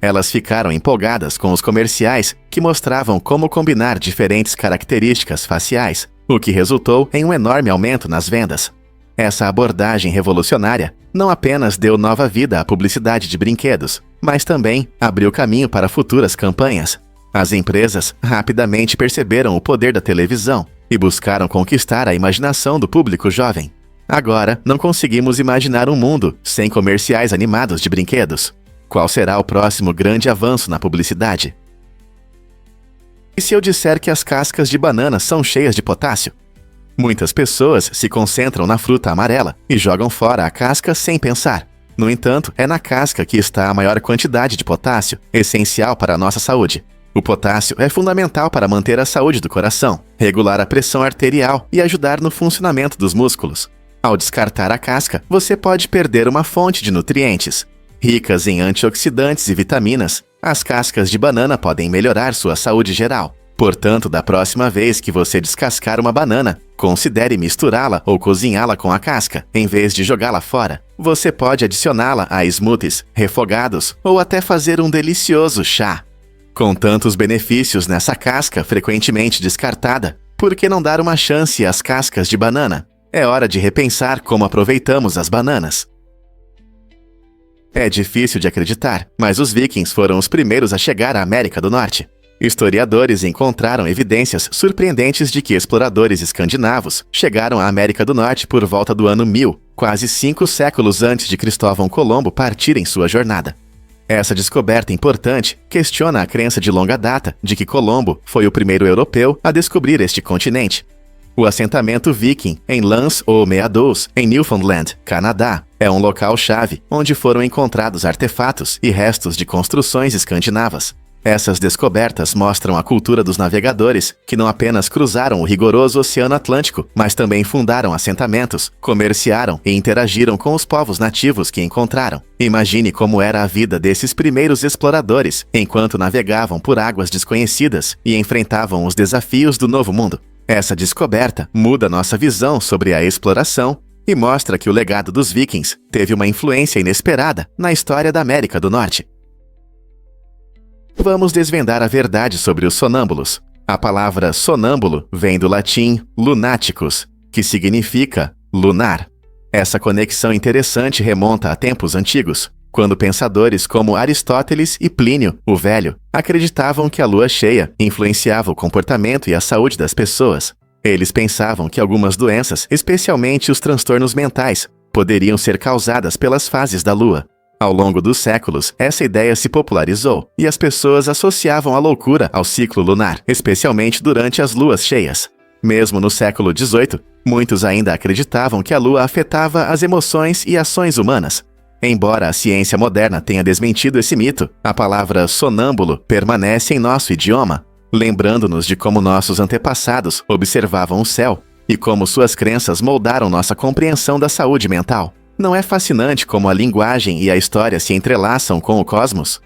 Elas ficaram empolgadas com os comerciais que mostravam como combinar diferentes características faciais, o que resultou em um enorme aumento nas vendas. Essa abordagem revolucionária não apenas deu nova vida à publicidade de brinquedos, mas também abriu caminho para futuras campanhas. As empresas rapidamente perceberam o poder da televisão e buscaram conquistar a imaginação do público jovem. Agora, não conseguimos imaginar um mundo sem comerciais animados de brinquedos. Qual será o próximo grande avanço na publicidade? E se eu disser que as cascas de banana são cheias de potássio? Muitas pessoas se concentram na fruta amarela e jogam fora a casca sem pensar. No entanto, é na casca que está a maior quantidade de potássio, essencial para a nossa saúde. O potássio é fundamental para manter a saúde do coração, regular a pressão arterial e ajudar no funcionamento dos músculos. Ao descartar a casca, você pode perder uma fonte de nutrientes. Ricas em antioxidantes e vitaminas, as cascas de banana podem melhorar sua saúde geral. Portanto, da próxima vez que você descascar uma banana, considere misturá-la ou cozinhá-la com a casca, em vez de jogá-la fora. Você pode adicioná-la a smoothies, refogados ou até fazer um delicioso chá. Com tantos benefícios nessa casca frequentemente descartada, por que não dar uma chance às cascas de banana? É hora de repensar como aproveitamos as bananas. É difícil de acreditar, mas os vikings foram os primeiros a chegar à América do Norte. Historiadores encontraram evidências surpreendentes de que exploradores escandinavos chegaram à América do Norte por volta do ano 1000, quase 5 séculos antes de Cristóvão Colombo partir em sua jornada. Essa descoberta importante questiona a crença de longa data de que Colombo foi o primeiro europeu a descobrir este continente. O assentamento viking em Lance ou Meadows, em Newfoundland, Canadá, é um local-chave onde foram encontrados artefatos e restos de construções escandinavas. Essas descobertas mostram a cultura dos navegadores, que não apenas cruzaram o rigoroso Oceano Atlântico, mas também fundaram assentamentos, comerciaram e interagiram com os povos nativos que encontraram. Imagine como era a vida desses primeiros exploradores, enquanto navegavam por águas desconhecidas e enfrentavam os desafios do Novo Mundo. Essa descoberta muda nossa visão sobre a exploração e mostra que o legado dos vikings teve uma influência inesperada na história da América do Norte. Vamos desvendar a verdade sobre os sonâmbulos. A palavra sonâmbulo vem do latim lunaticus, que significa lunar. Essa conexão interessante remonta a tempos antigos, quando pensadores como Aristóteles e Plínio, o Velho, acreditavam que a lua cheia influenciava o comportamento e a saúde das pessoas. Eles pensavam que algumas doenças, especialmente os transtornos mentais, poderiam ser causadas pelas fases da lua. Ao longo dos séculos, essa ideia se popularizou e as pessoas associavam a loucura ao ciclo lunar, especialmente durante as luas cheias. Mesmo no século XVIII, muitos ainda acreditavam que a lua afetava as emoções e ações humanas. Embora a ciência moderna tenha desmentido esse mito, a palavra sonâmbulo permanece em nosso idioma, lembrando-nos de como nossos antepassados observavam o céu e como suas crenças moldaram nossa compreensão da saúde mental. Não é fascinante como a linguagem e a história se entrelaçam com o cosmos?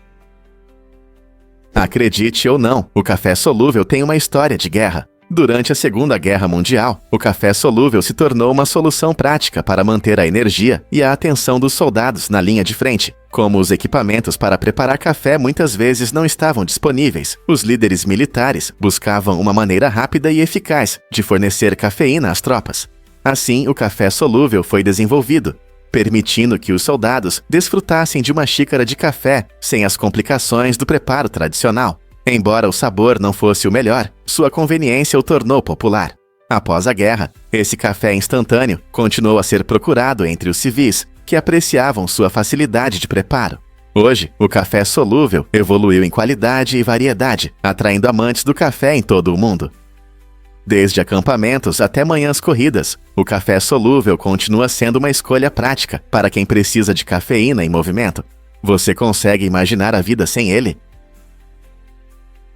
Acredite ou não, o café solúvel tem uma história de guerra. Durante a Segunda Guerra Mundial, o café solúvel se tornou uma solução prática para manter a energia e a atenção dos soldados na linha de frente. Como os equipamentos para preparar café muitas vezes não estavam disponíveis, os líderes militares buscavam uma maneira rápida e eficaz de fornecer cafeína às tropas. Assim, o café solúvel foi desenvolvido, permitindo que os soldados desfrutassem de uma xícara de café sem as complicações do preparo tradicional. Embora o sabor não fosse o melhor, sua conveniência o tornou popular. Após a guerra, esse café instantâneo continuou a ser procurado entre os civis, que apreciavam sua facilidade de preparo. Hoje, o café solúvel evoluiu em qualidade e variedade, atraindo amantes do café em todo o mundo. Desde acampamentos até manhãs corridas, o café solúvel continua sendo uma escolha prática para quem precisa de cafeína em movimento. Você consegue imaginar a vida sem ele?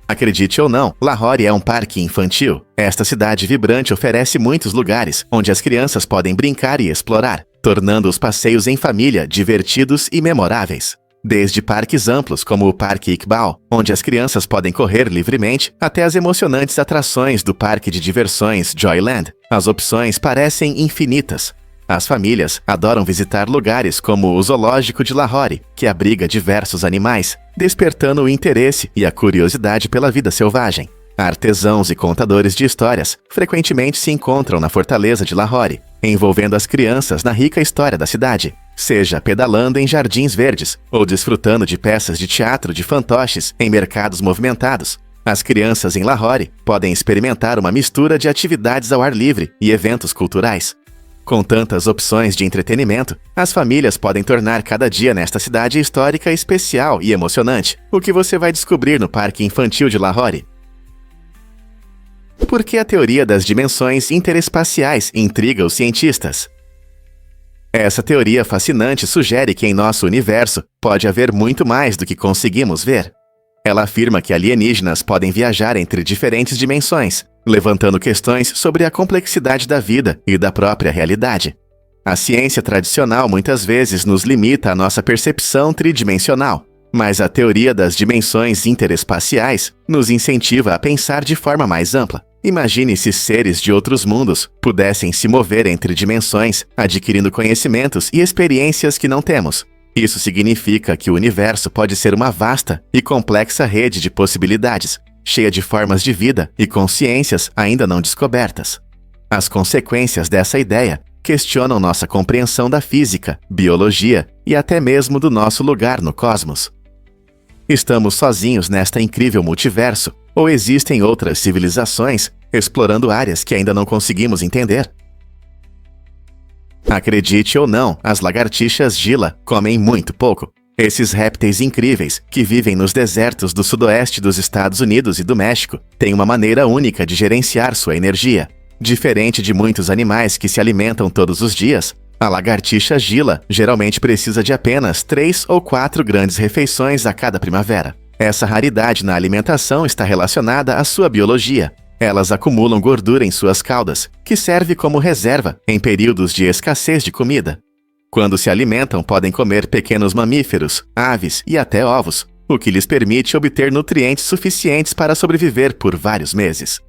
Acredite ou não, Lahore é um parque infantil. Esta cidade vibrante oferece muitos lugares onde as crianças podem brincar e explorar, tornando os passeios em família divertidos e memoráveis. Desde parques amplos como o Parque Iqbal, onde as crianças podem correr livremente, até as emocionantes atrações do Parque de Diversões Joyland, as opções parecem infinitas. As famílias adoram visitar lugares como o Zoológico de Lahore, que abriga diversos animais, despertando o interesse e a curiosidade pela vida selvagem. Artesãos e contadores de histórias frequentemente se encontram na Fortaleza de Lahore, envolvendo as crianças na rica história da cidade, seja pedalando em jardins verdes ou desfrutando de peças de teatro de fantoches em mercados movimentados. As crianças em Lahore podem experimentar uma mistura de atividades ao ar livre e eventos culturais. Com tantas opções de entretenimento, as famílias podem tornar cada dia nesta cidade histórica especial e emocionante. O que você vai descobrir no Parque Infantil de Lahore? Por que a teoria das dimensões interespaciais intriga os cientistas? Essa teoria fascinante sugere que em nosso universo pode haver muito mais do que conseguimos ver. Ela afirma que alienígenas podem viajar entre diferentes dimensões, levantando questões sobre a complexidade da vida e da própria realidade. A ciência tradicional muitas vezes nos limita à nossa percepção tridimensional, mas a teoria das dimensões interespaciais nos incentiva a pensar de forma mais ampla. Imagine se seres de outros mundos pudessem se mover entre dimensões, adquirindo conhecimentos e experiências que não temos. Isso significa que o universo pode ser uma vasta e complexa rede de possibilidades, cheia de formas de vida e consciências ainda não descobertas. As consequências dessa ideia questionam nossa compreensão da física, biologia e até mesmo do nosso lugar no cosmos. Estamos sozinhos nesta incrível multiverso, ou existem outras civilizações explorando áreas que ainda não conseguimos entender? Acredite ou não, as lagartixas Gila comem muito pouco. Esses répteis incríveis, que vivem nos desertos do sudoeste dos Estados Unidos e do México, têm uma maneira única de gerenciar sua energia. Diferente de muitos animais que se alimentam todos os dias, a lagartixa Gila geralmente precisa de apenas 3 ou 4 grandes refeições a cada primavera. Essa raridade na alimentação está relacionada à sua biologia. Elas acumulam gordura em suas caudas, que serve como reserva em períodos de escassez de comida. Quando se alimentam, podem comer pequenos mamíferos, aves e até ovos, o que lhes permite obter nutrientes suficientes para sobreviver por vários meses.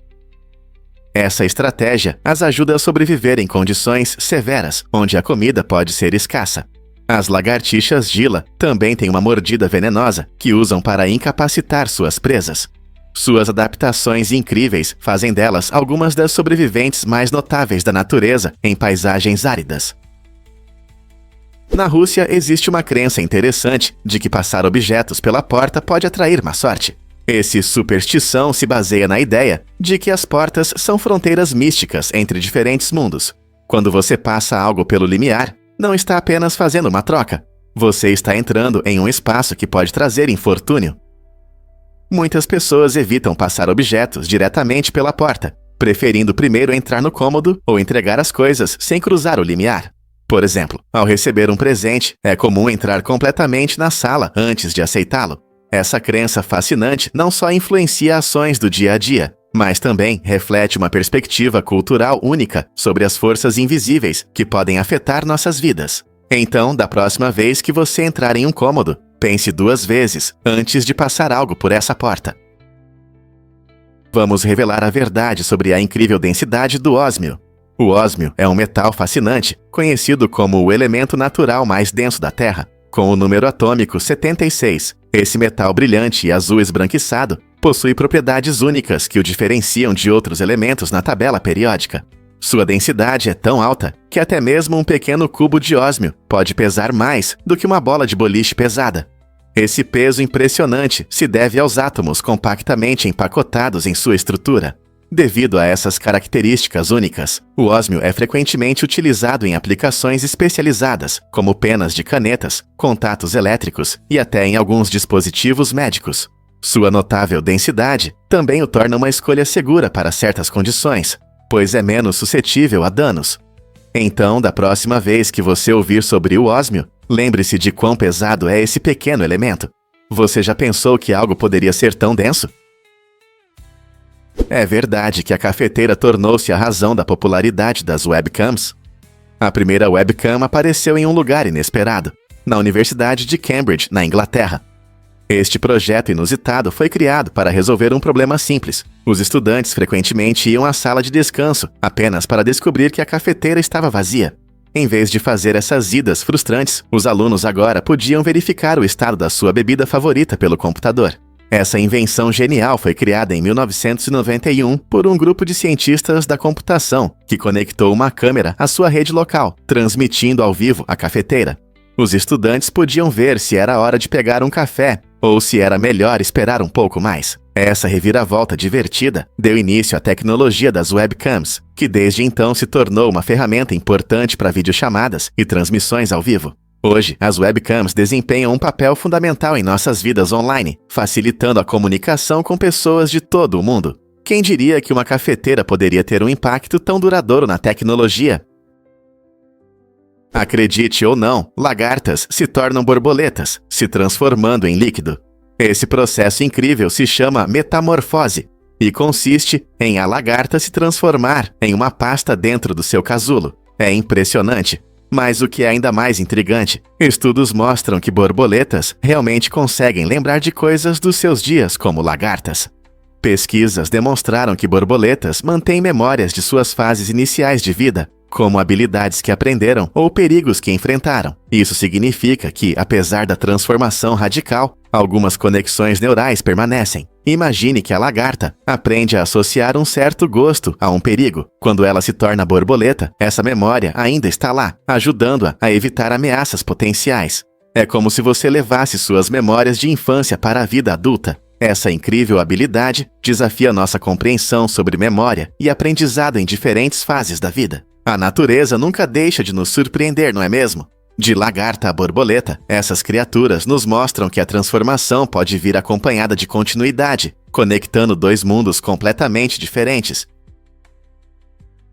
Essa estratégia as ajuda a sobreviver em condições severas, onde a comida pode ser escassa. As lagartixas Gila também têm uma mordida venenosa que usam para incapacitar suas presas. Suas adaptações incríveis fazem delas algumas das sobreviventes mais notáveis da natureza em paisagens áridas. Na Rússia, existe uma crença interessante de que passar objetos pela porta pode atrair má sorte. Essa superstição se baseia na ideia de que as portas são fronteiras místicas entre diferentes mundos. Quando você passa algo pelo limiar, não está apenas fazendo uma troca. Você está entrando em um espaço que pode trazer infortúnio. Muitas pessoas evitam passar objetos diretamente pela porta, preferindo primeiro entrar no cômodo ou entregar as coisas sem cruzar o limiar. Por exemplo, ao receber um presente, é comum entrar completamente na sala antes de aceitá-lo. Essa crença fascinante não só influencia ações do dia a dia, mas também reflete uma perspectiva cultural única sobre as forças invisíveis que podem afetar nossas vidas. Então, da próxima vez que você entrar em um cômodo, pense 2 vezes antes de passar algo por essa porta. Vamos revelar a verdade sobre a incrível densidade do ósmio. O ósmio é um metal fascinante, conhecido como o elemento natural mais denso da Terra, com o número atômico 76. Esse metal brilhante e azul esbranquiçado possui propriedades únicas que o diferenciam de outros elementos na tabela periódica. Sua densidade é tão alta que até mesmo um pequeno cubo de ósmio pode pesar mais do que uma bola de boliche pesada. Esse peso impressionante se deve aos átomos compactamente empacotados em sua estrutura. Devido a essas características únicas, o ósmio é frequentemente utilizado em aplicações especializadas, como penas de canetas, contatos elétricos e até em alguns dispositivos médicos. Sua notável densidade também o torna uma escolha segura para certas condições, pois é menos suscetível a danos. Então, da próxima vez que você ouvir sobre o ósmio, lembre-se de quão pesado é esse pequeno elemento. Você já pensou que algo poderia ser tão denso? É verdade que a cafeteira tornou-se a razão da popularidade das webcams. A primeira webcam apareceu em um lugar inesperado, na Universidade de Cambridge, na Inglaterra. Este projeto inusitado foi criado para resolver um problema simples. Os estudantes frequentemente iam à sala de descanso apenas para descobrir que a cafeteira estava vazia. Em vez de fazer essas idas frustrantes, os alunos agora podiam verificar o estado da sua bebida favorita pelo computador. Essa invenção genial foi criada em 1991 por um grupo de cientistas da computação que conectou uma câmera à sua rede local, transmitindo ao vivo a cafeteira. Os estudantes podiam ver se era hora de pegar um café ou se era melhor esperar um pouco mais. Essa reviravolta divertida deu início à tecnologia das webcams, que desde então se tornou uma ferramenta importante para videochamadas e transmissões ao vivo. Hoje, as webcams desempenham um papel fundamental em nossas vidas online, facilitando a comunicação com pessoas de todo o mundo. Quem diria que uma cafeteira poderia ter um impacto tão duradouro na tecnologia? Acredite ou não, lagartas se tornam borboletas, se transformando em líquido. Esse processo incrível se chama metamorfose e consiste em a lagarta se transformar em uma pasta dentro do seu casulo. É impressionante. Mas o que é ainda mais intrigante, estudos mostram que borboletas realmente conseguem lembrar de coisas dos seus dias como lagartas. Pesquisas demonstraram que borboletas mantêm memórias de suas fases iniciais de vida, como habilidades que aprenderam ou perigos que enfrentaram. Isso significa que, apesar da transformação radical, algumas conexões neurais permanecem. Imagine que a lagarta aprende a associar um certo gosto a um perigo. Quando ela se torna borboleta, essa memória ainda está lá, ajudando-a a evitar ameaças potenciais. É como se você levasse suas memórias de infância para a vida adulta. Essa incrível habilidade desafia nossa compreensão sobre memória e aprendizado em diferentes fases da vida. A natureza nunca deixa de nos surpreender, não é mesmo? De lagarta a borboleta, essas criaturas nos mostram que a transformação pode vir acompanhada de continuidade, conectando 2 mundos completamente diferentes.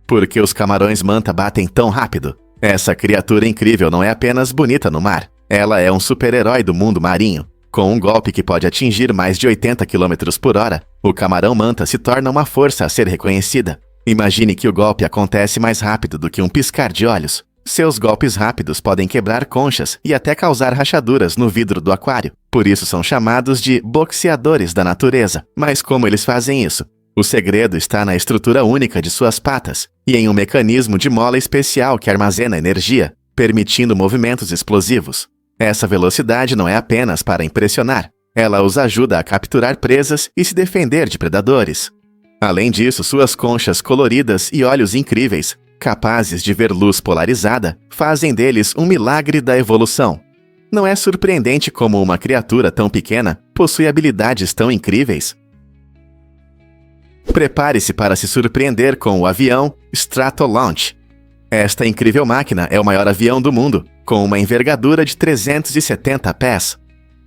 Por que os camarões-manta batem tão rápido? Essa criatura incrível não é apenas bonita no mar, ela é um super-herói do mundo marinho. Com um golpe que pode atingir mais de 80 km por hora, o camarão-manta se torna uma força a ser reconhecida. Imagine que o golpe acontece mais rápido do que um piscar de olhos. Seus golpes rápidos podem quebrar conchas e até causar rachaduras no vidro do aquário. Por isso são chamados de boxeadores da natureza. Mas como eles fazem isso? O segredo está na estrutura única de suas patas e em um mecanismo de mola especial que armazena energia, permitindo movimentos explosivos. Essa velocidade não é apenas para impressionar. Ela os ajuda a capturar presas e se defender de predadores. Além disso, suas conchas coloridas e olhos incríveis, capazes de ver luz polarizada, fazem deles um milagre da evolução. Não é surpreendente como uma criatura tão pequena possui habilidades tão incríveis? Prepare-se para se surpreender com o avião Stratolaunch. Esta incrível máquina é o maior avião do mundo, com uma envergadura de 370 pés.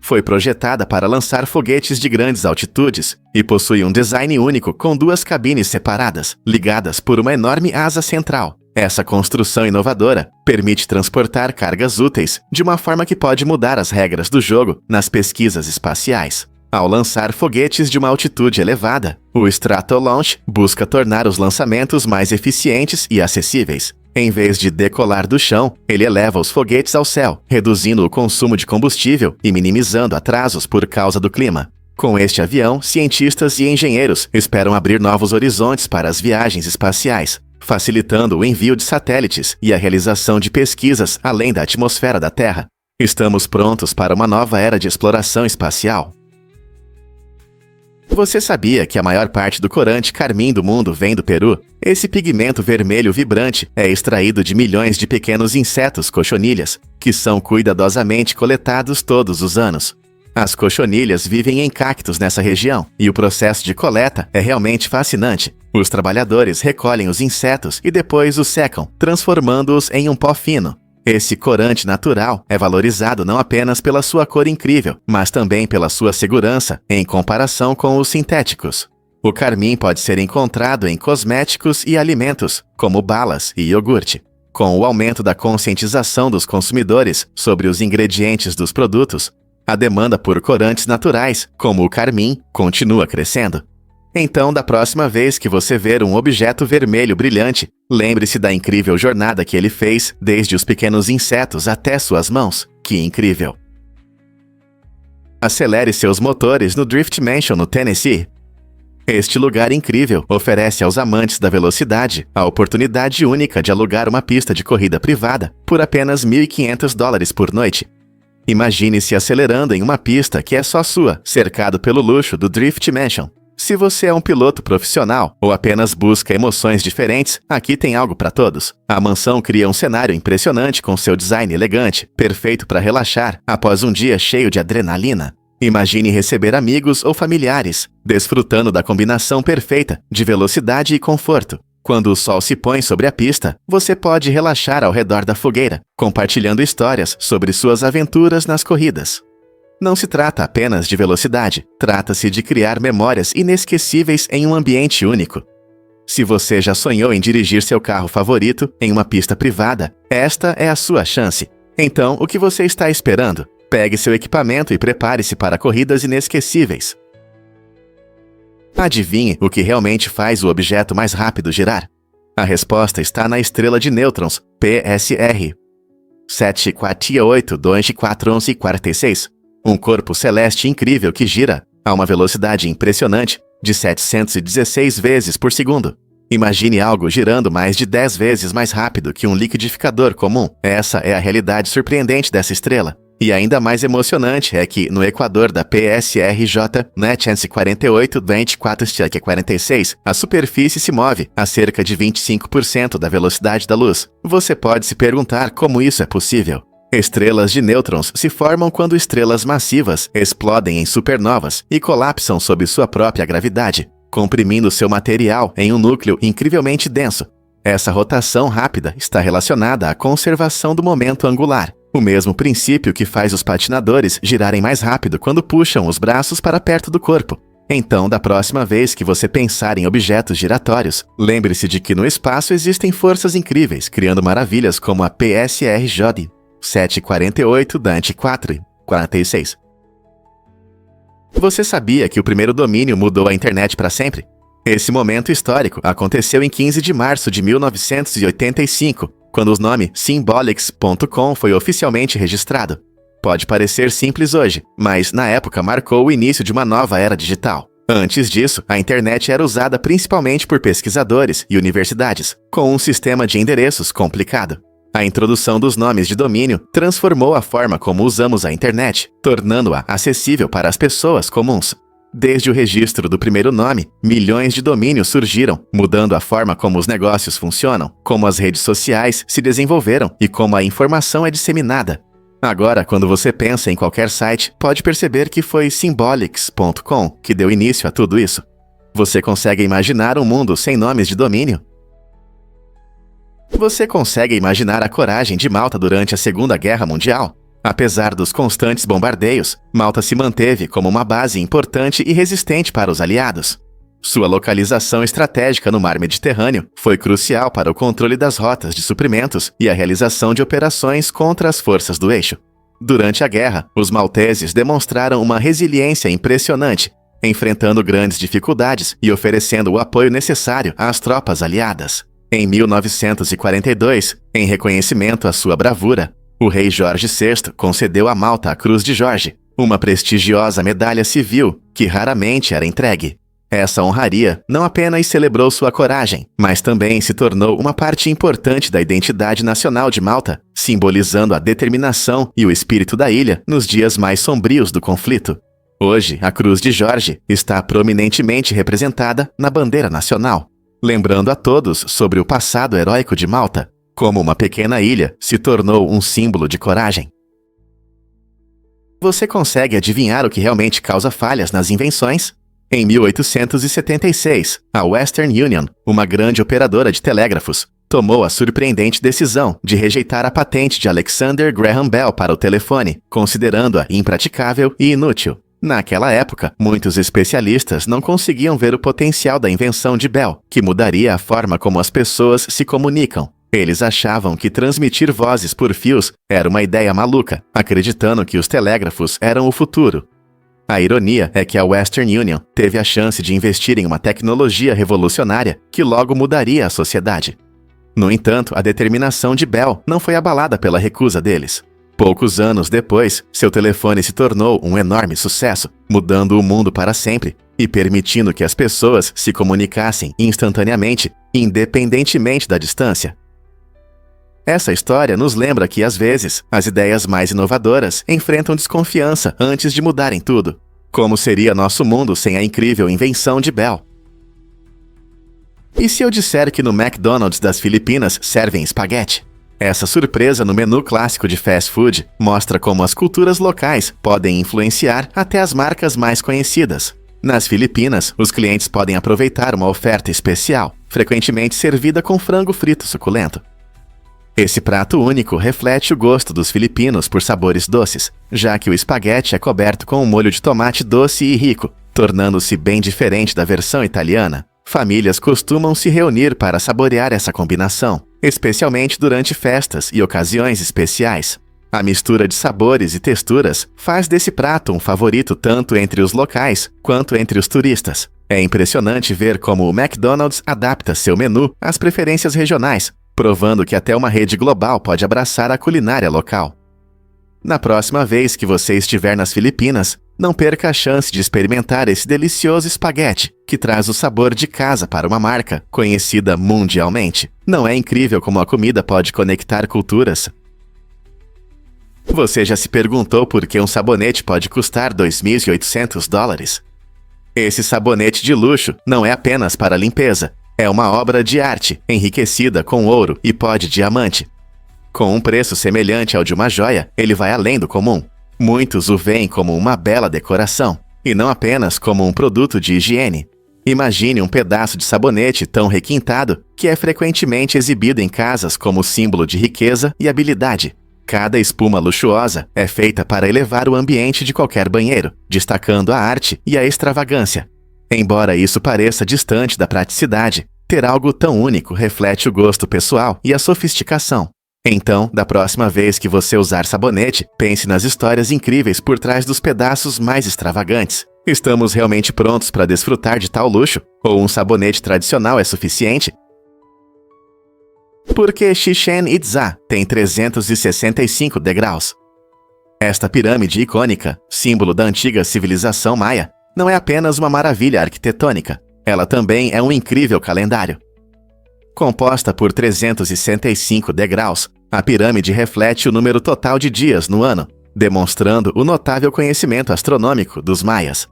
Foi projetada para lançar foguetes de grandes altitudes e possui um design único com duas cabines separadas, ligadas por uma enorme asa central. Essa construção inovadora permite transportar cargas úteis de uma forma que pode mudar as regras do jogo nas pesquisas espaciais. Ao lançar foguetes de uma altitude elevada, o Stratolaunch busca tornar os lançamentos mais eficientes e acessíveis. Em vez de decolar do chão, ele eleva os foguetes ao céu, reduzindo o consumo de combustível e minimizando atrasos por causa do clima. Com este avião, cientistas e engenheiros esperam abrir novos horizontes para as viagens espaciais, facilitando o envio de satélites e a realização de pesquisas além da atmosfera da Terra. Estamos prontos para uma nova era de exploração espacial. Você sabia que a maior parte do corante carmim do mundo vem do Peru? Esse pigmento vermelho vibrante é extraído de milhões de pequenos insetos cochonilhas, que são cuidadosamente coletados todos os anos. As cochonilhas vivem em cactos nessa região, e o processo de coleta é realmente fascinante. Os trabalhadores recolhem os insetos e depois os secam, transformando-os em um pó fino. Esse corante natural é valorizado não apenas pela sua cor incrível, mas também pela sua segurança em comparação com os sintéticos. O carmim pode ser encontrado em cosméticos e alimentos, como balas e iogurte. Com o aumento da conscientização dos consumidores sobre os ingredientes dos produtos, a demanda por corantes naturais, como o carmim, continua crescendo. Então, da próxima vez que você ver um objeto vermelho brilhante, lembre-se da incrível jornada que ele fez, desde os pequenos insetos até suas mãos. Que incrível! Acelere seus motores no Drift Mansion, no Tennessee. Este lugar incrível oferece aos amantes da velocidade a oportunidade única de alugar uma pista de corrida privada por apenas $1.500 por noite. Imagine-se acelerando em uma pista que é só sua, cercado pelo luxo do Drift Mansion. Se você é um piloto profissional ou apenas busca emoções diferentes, aqui tem algo para todos. A mansão cria um cenário impressionante com seu design elegante, perfeito para relaxar após um dia cheio de adrenalina. Imagine receber amigos ou familiares, desfrutando da combinação perfeita de velocidade e conforto. Quando o sol se põe sobre a pista, você pode relaxar ao redor da fogueira, compartilhando histórias sobre suas aventuras nas corridas. Não se trata apenas de velocidade, trata-se de criar memórias inesquecíveis em um ambiente único. Se você já sonhou em dirigir seu carro favorito em uma pista privada, esta é a sua chance. Então, o que você está esperando? Pegue seu equipamento e prepare-se para corridas inesquecíveis. Adivinhe o que realmente faz o objeto mais rápido girar? A resposta está na estrela de nêutrons, PSR 748241146. Um corpo celeste incrível que gira a uma velocidade impressionante de 716 vezes por segundo. Imagine algo girando mais de 10 vezes mais rápido que um liquidificador comum. Essa é a realidade surpreendente dessa estrela. E ainda mais emocionante é que, no equador da PSRJ, NET 4824-46, a superfície se move a cerca de 25% da velocidade da luz. Você pode se perguntar como isso é possível. Estrelas de nêutrons se formam quando estrelas massivas explodem em supernovas e colapsam sob sua própria gravidade, comprimindo seu material em um núcleo incrivelmente denso. Essa rotação rápida está relacionada à conservação do momento angular, o mesmo princípio que faz os patinadores girarem mais rápido quando puxam os braços para perto do corpo. Então, da próxima vez que você pensar em objetos giratórios, lembre-se de que no espaço existem forças incríveis, criando maravilhas como a PSRJ 748-46. Você sabia que o primeiro domínio mudou a internet para sempre? Esse momento histórico aconteceu em 15 de março de 1985, quando o nome Symbolics.com foi oficialmente registrado. Pode parecer simples hoje, mas na época marcou o início de uma nova era digital. Antes disso, a internet era usada principalmente por pesquisadores e universidades, com um sistema de endereços complicado. A introdução dos nomes de domínio transformou a forma como usamos a internet, tornando-a acessível para as pessoas comuns. Desde o registro do primeiro nome, milhões de domínios surgiram, mudando a forma como os negócios funcionam, como as redes sociais se desenvolveram e como a informação é disseminada. Agora, quando você pensa em qualquer site, pode perceber que foi Symbolics.com que deu início a tudo isso. Você consegue imaginar um mundo sem nomes de domínio? Você consegue imaginar a coragem de Malta durante a Segunda Guerra Mundial? Apesar dos constantes bombardeios, Malta se manteve como uma base importante e resistente para os aliados. Sua localização estratégica no Mar Mediterrâneo foi crucial para o controle das rotas de suprimentos e a realização de operações contra as forças do eixo. Durante a guerra, os malteses demonstraram uma resiliência impressionante, enfrentando grandes dificuldades e oferecendo o apoio necessário às tropas aliadas. Em 1942, em reconhecimento à sua bravura, o rei Jorge VI concedeu a Malta a Cruz de Jorge, uma prestigiosa medalha civil que raramente era entregue. Essa honraria não apenas celebrou sua coragem, mas também se tornou uma parte importante da identidade nacional de Malta, simbolizando a determinação e o espírito da ilha nos dias mais sombrios do conflito. Hoje, a Cruz de Jorge está prominentemente representada na bandeira nacional, lembrando a todos sobre o passado heróico de Malta, como uma pequena ilha se tornou um símbolo de coragem. Você consegue adivinhar o que realmente causa falhas nas invenções? Em 1876, a Western Union, uma grande operadora de telégrafos, tomou a surpreendente decisão de rejeitar a patente de Alexander Graham Bell para o telefone, considerando-a impraticável e inútil. Naquela época, muitos especialistas não conseguiam ver o potencial da invenção de Bell, que mudaria a forma como as pessoas se comunicam. Eles achavam que transmitir vozes por fios era uma ideia maluca, acreditando que os telégrafos eram o futuro. A ironia é que a Western Union teve a chance de investir em uma tecnologia revolucionária que logo mudaria a sociedade. No entanto, a determinação de Bell não foi abalada pela recusa deles. Poucos anos depois, seu telefone se tornou um enorme sucesso, mudando o mundo para sempre e permitindo que as pessoas se comunicassem instantaneamente, independentemente da distância. Essa história nos lembra que, às vezes, as ideias mais inovadoras enfrentam desconfiança antes de mudarem tudo. Como seria nosso mundo sem a incrível invenção de Bell? E se eu disser que no McDonald's das Filipinas servem espaguete? Essa surpresa no menu clássico de fast food mostra como as culturas locais podem influenciar até as marcas mais conhecidas. Nas Filipinas, os clientes podem aproveitar uma oferta especial, frequentemente servida com frango frito suculento. Esse prato único reflete o gosto dos filipinos por sabores doces, já que o espaguete é coberto com um molho de tomate doce e rico, tornando-se bem diferente da versão italiana. Famílias costumam se reunir para saborear essa combinação, especialmente durante festas e ocasiões especiais. A mistura de sabores e texturas faz desse prato um favorito tanto entre os locais quanto entre os turistas. É impressionante ver como o McDonald's adapta seu menu às preferências regionais, provando que até uma rede global pode abraçar a culinária local. Na próxima vez que você estiver nas Filipinas, não perca a chance de experimentar esse delicioso espaguete, que traz o sabor de casa para uma marca conhecida mundialmente. Não é incrível como a comida pode conectar culturas? Você já se perguntou por que um sabonete pode custar $2.800? Esse sabonete de luxo não é apenas para limpeza. É uma obra de arte, enriquecida com ouro e pó de diamante. Com um preço semelhante ao de uma joia, ele vai além do comum. Muitos o veem como uma bela decoração, e não apenas como um produto de higiene. Imagine um pedaço de sabonete tão requintado que é frequentemente exibido em casas como símbolo de riqueza e habilidade. Cada espuma luxuosa é feita para elevar o ambiente de qualquer banheiro, destacando a arte e a extravagância. Embora isso pareça distante da praticidade, ter algo tão único reflete o gosto pessoal e a sofisticação. Então, da próxima vez que você usar sabonete, pense nas histórias incríveis por trás dos pedaços mais extravagantes. Estamos realmente prontos para desfrutar de tal luxo? Ou um sabonete tradicional é suficiente? Por que Chichén Itzá tem 365 degraus? Esta pirâmide icônica, símbolo da antiga civilização maia, não é apenas uma maravilha arquitetônica, ela também é um incrível calendário. Composta por 365 degraus, a pirâmide reflete o número total de dias no ano, demonstrando o notável conhecimento astronômico dos maias.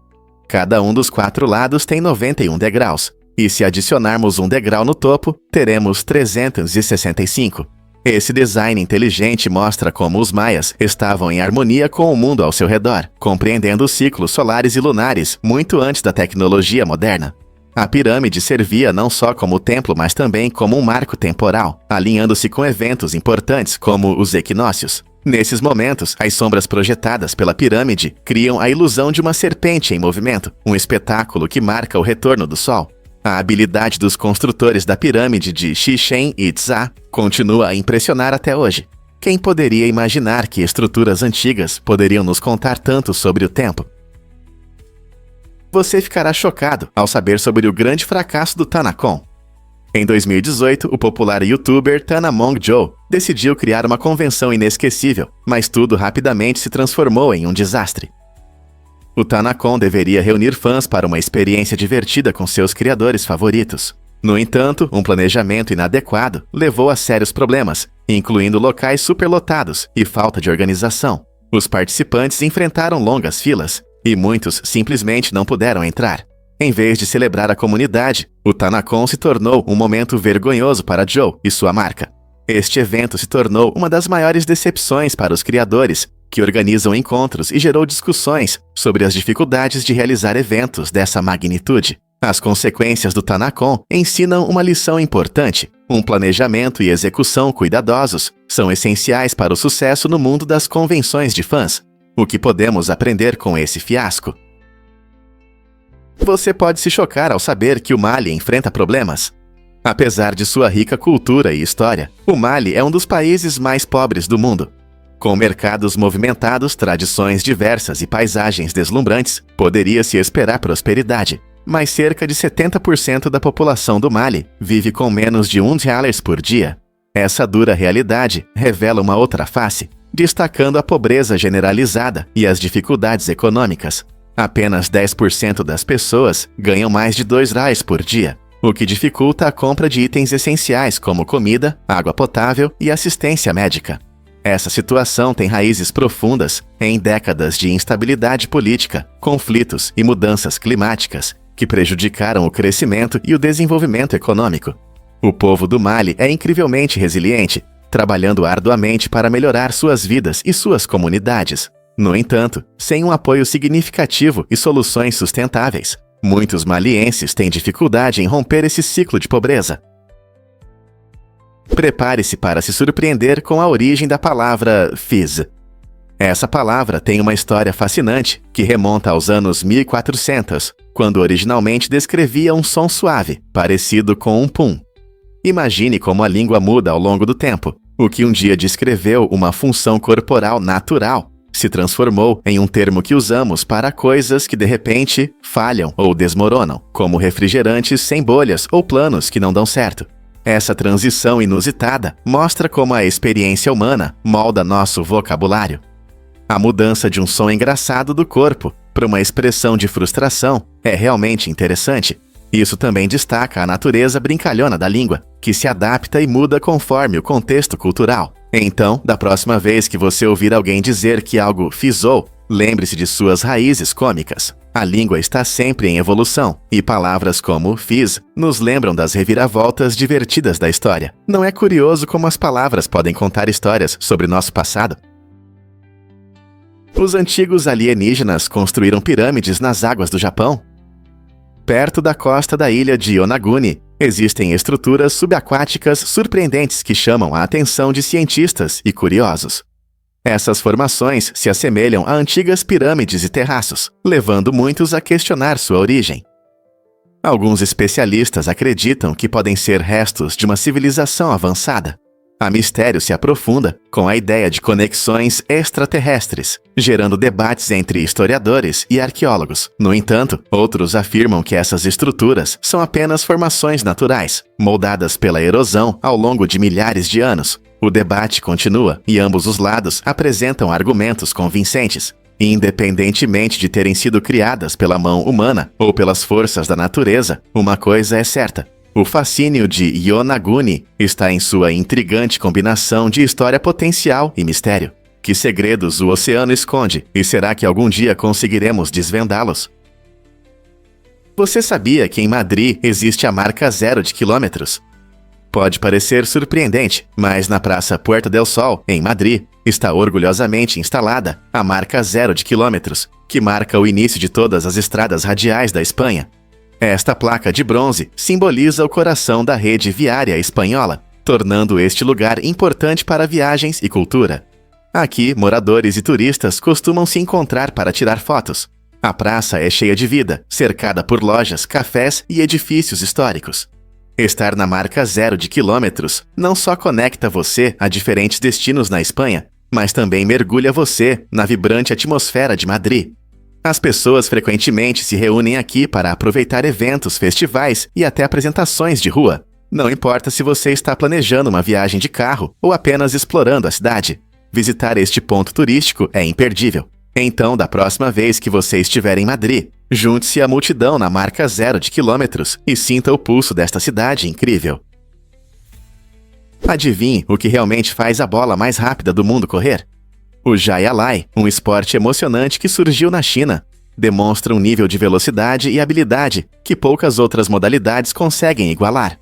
Cada um dos 4 lados tem 91 degraus, e se adicionarmos um degrau no topo, teremos 365. Esse design inteligente mostra como os maias estavam em harmonia com o mundo ao seu redor, compreendendo os ciclos solares e lunares muito antes da tecnologia moderna. A pirâmide servia não só como templo, mas também como um marco temporal, alinhando-se com eventos importantes como os equinócios. Nesses momentos, as sombras projetadas pela pirâmide criam a ilusão de uma serpente em movimento, um espetáculo que marca o retorno do sol. A habilidade dos construtores da pirâmide de Chichén Itzá continua a impressionar até hoje. Quem poderia imaginar que estruturas antigas poderiam nos contar tanto sobre o tempo? Você ficará chocado ao saber sobre o grande fracasso do Tanacon. Em 2018, o popular youtuber Tanamong Joe decidiu criar uma convenção inesquecível, mas tudo rapidamente se transformou em um desastre. O Tanacon deveria reunir fãs para uma experiência divertida com seus criadores favoritos. No entanto, um planejamento inadequado levou a sérios problemas, incluindo locais superlotados e falta de organização. Os participantes enfrentaram longas filas, e muitos simplesmente não puderam entrar. Em vez de celebrar a comunidade, o Tanacon se tornou um momento vergonhoso para Joe e sua marca. Este evento se tornou uma das maiores decepções para os criadores, que organizam encontros, e gerou discussões sobre as dificuldades de realizar eventos dessa magnitude. As consequências do Tanacon ensinam uma lição importante. Um planejamento e execução cuidadosos são essenciais para o sucesso no mundo das convenções de fãs. O que podemos aprender com esse fiasco? Você pode se chocar ao saber que o Mali enfrenta problemas. Apesar de sua rica cultura e história, o Mali é um dos países mais pobres do mundo. Com mercados movimentados, tradições diversas e paisagens deslumbrantes, poderia-se esperar prosperidade. Mas cerca de 70% da população do Mali vive com menos de R$1 por dia. Essa dura realidade revela uma outra face, destacando a pobreza generalizada e as dificuldades econômicas. Apenas 10% das pessoas ganham mais de R$2 por dia, o que dificulta a compra de itens essenciais como comida, água potável e assistência médica. Essa situação tem raízes profundas em décadas de instabilidade política, conflitos e mudanças climáticas que prejudicaram o crescimento e o desenvolvimento econômico. O povo do Mali é incrivelmente resiliente, trabalhando arduamente para melhorar suas vidas e suas comunidades. No entanto, sem um apoio significativo e soluções sustentáveis, muitos malienses têm dificuldade em romper esse ciclo de pobreza. Prepare-se para se surpreender com a origem da palavra fizz. Essa palavra tem uma história fascinante que remonta aos anos 1400, quando originalmente descrevia um som suave, parecido com um pum. Imagine como a língua muda ao longo do tempo. O que um dia descreveu uma função corporal natural se transformou em um termo que usamos para coisas que de repente falham ou desmoronam, como refrigerantes sem bolhas ou planos que não dão certo. Essa transição inusitada mostra como a experiência humana molda nosso vocabulário. A mudança de um som engraçado do corpo para uma expressão de frustração é realmente interessante. Isso também destaca a natureza brincalhona da língua, que se adapta e muda conforme o contexto cultural. Então, da próxima vez que você ouvir alguém dizer que algo fizzou, lembre-se de suas raízes cômicas. A língua está sempre em evolução, e palavras como fizz nos lembram das reviravoltas divertidas da história. Não é curioso como as palavras podem contar histórias sobre nosso passado? Os antigos alienígenas construíram pirâmides nas águas do Japão? Perto da costa da ilha de Yonaguni, existem estruturas subaquáticas surpreendentes que chamam a atenção de cientistas e curiosos. Essas formações se assemelham a antigas pirâmides e terraços, levando muitos a questionar sua origem. Alguns especialistas acreditam que podem ser restos de uma civilização avançada. A Mistério se aprofunda com a ideia de conexões extraterrestres, gerando debates entre historiadores e arqueólogos. No entanto, outros afirmam que essas estruturas são apenas formações naturais, moldadas pela erosão ao longo de milhares de anos. O debate continua e ambos os lados apresentam argumentos convincentes. Independentemente de terem sido criadas pela mão humana ou pelas forças da natureza, uma coisa é certa: o fascínio de Yonaguni está em sua intrigante combinação de história potencial e mistério. Que segredos o oceano esconde, e será que algum dia conseguiremos desvendá-los? Você sabia que em Madrid existe a marca 0 de quilômetros? Pode parecer surpreendente, mas na Praça Puerta del Sol, em Madrid, está orgulhosamente instalada a marca 0 de quilômetros, que marca o início de todas as estradas radiais da Espanha. Esta placa de bronze simboliza o coração da rede viária espanhola, tornando este lugar importante para viagens e cultura. Aqui, moradores e turistas costumam se encontrar para tirar fotos. A praça é cheia de vida, cercada por lojas, cafés e edifícios históricos. Estar na marca 0 de quilômetros não só conecta você a diferentes destinos na Espanha, mas também mergulha você na vibrante atmosfera de Madrid. As pessoas frequentemente se reúnem aqui para aproveitar eventos, festivais e até apresentações de rua. Não importa se você está planejando uma viagem de carro ou apenas explorando a cidade, visitar este ponto turístico é imperdível. Então, da próxima vez que você estiver em Madrid, junte-se à multidão na marca 0 de quilômetros e sinta o pulso desta cidade incrível. Adivinhe o que realmente faz a bola mais rápida do mundo correr? O Jai Alai, um esporte emocionante que surgiu na China, demonstra um nível de velocidade e habilidade que poucas outras modalidades conseguem igualar.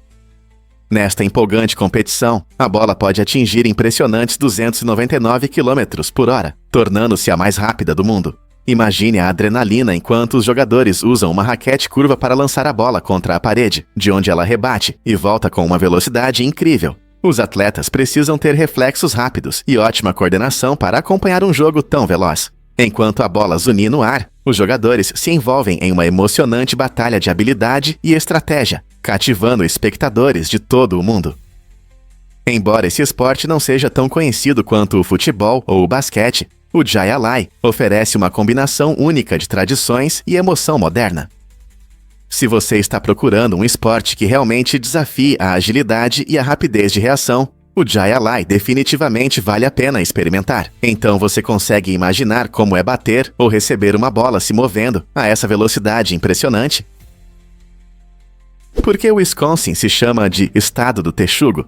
Nesta empolgante competição, a bola pode atingir impressionantes 299 km por hora, tornando-se a mais rápida do mundo. Imagine a adrenalina enquanto os jogadores usam uma raquete curva para lançar a bola contra a parede, de onde ela rebate e volta com uma velocidade incrível. Os atletas precisam ter reflexos rápidos e ótima coordenação para acompanhar um jogo tão veloz. Enquanto a bola zuni no ar, os jogadores se envolvem em uma emocionante batalha de habilidade e estratégia, cativando espectadores de todo o mundo. Embora esse esporte não seja tão conhecido quanto o futebol ou o basquete, o Jai Alai oferece uma combinação única de tradições e emoção moderna. Se você está procurando um esporte que realmente desafie a agilidade e a rapidez de reação, o Jai Alai definitivamente vale a pena experimentar. Então você consegue imaginar como é bater ou receber uma bola se movendo a essa velocidade impressionante? Por que o Wisconsin se chama de Estado do Texugo?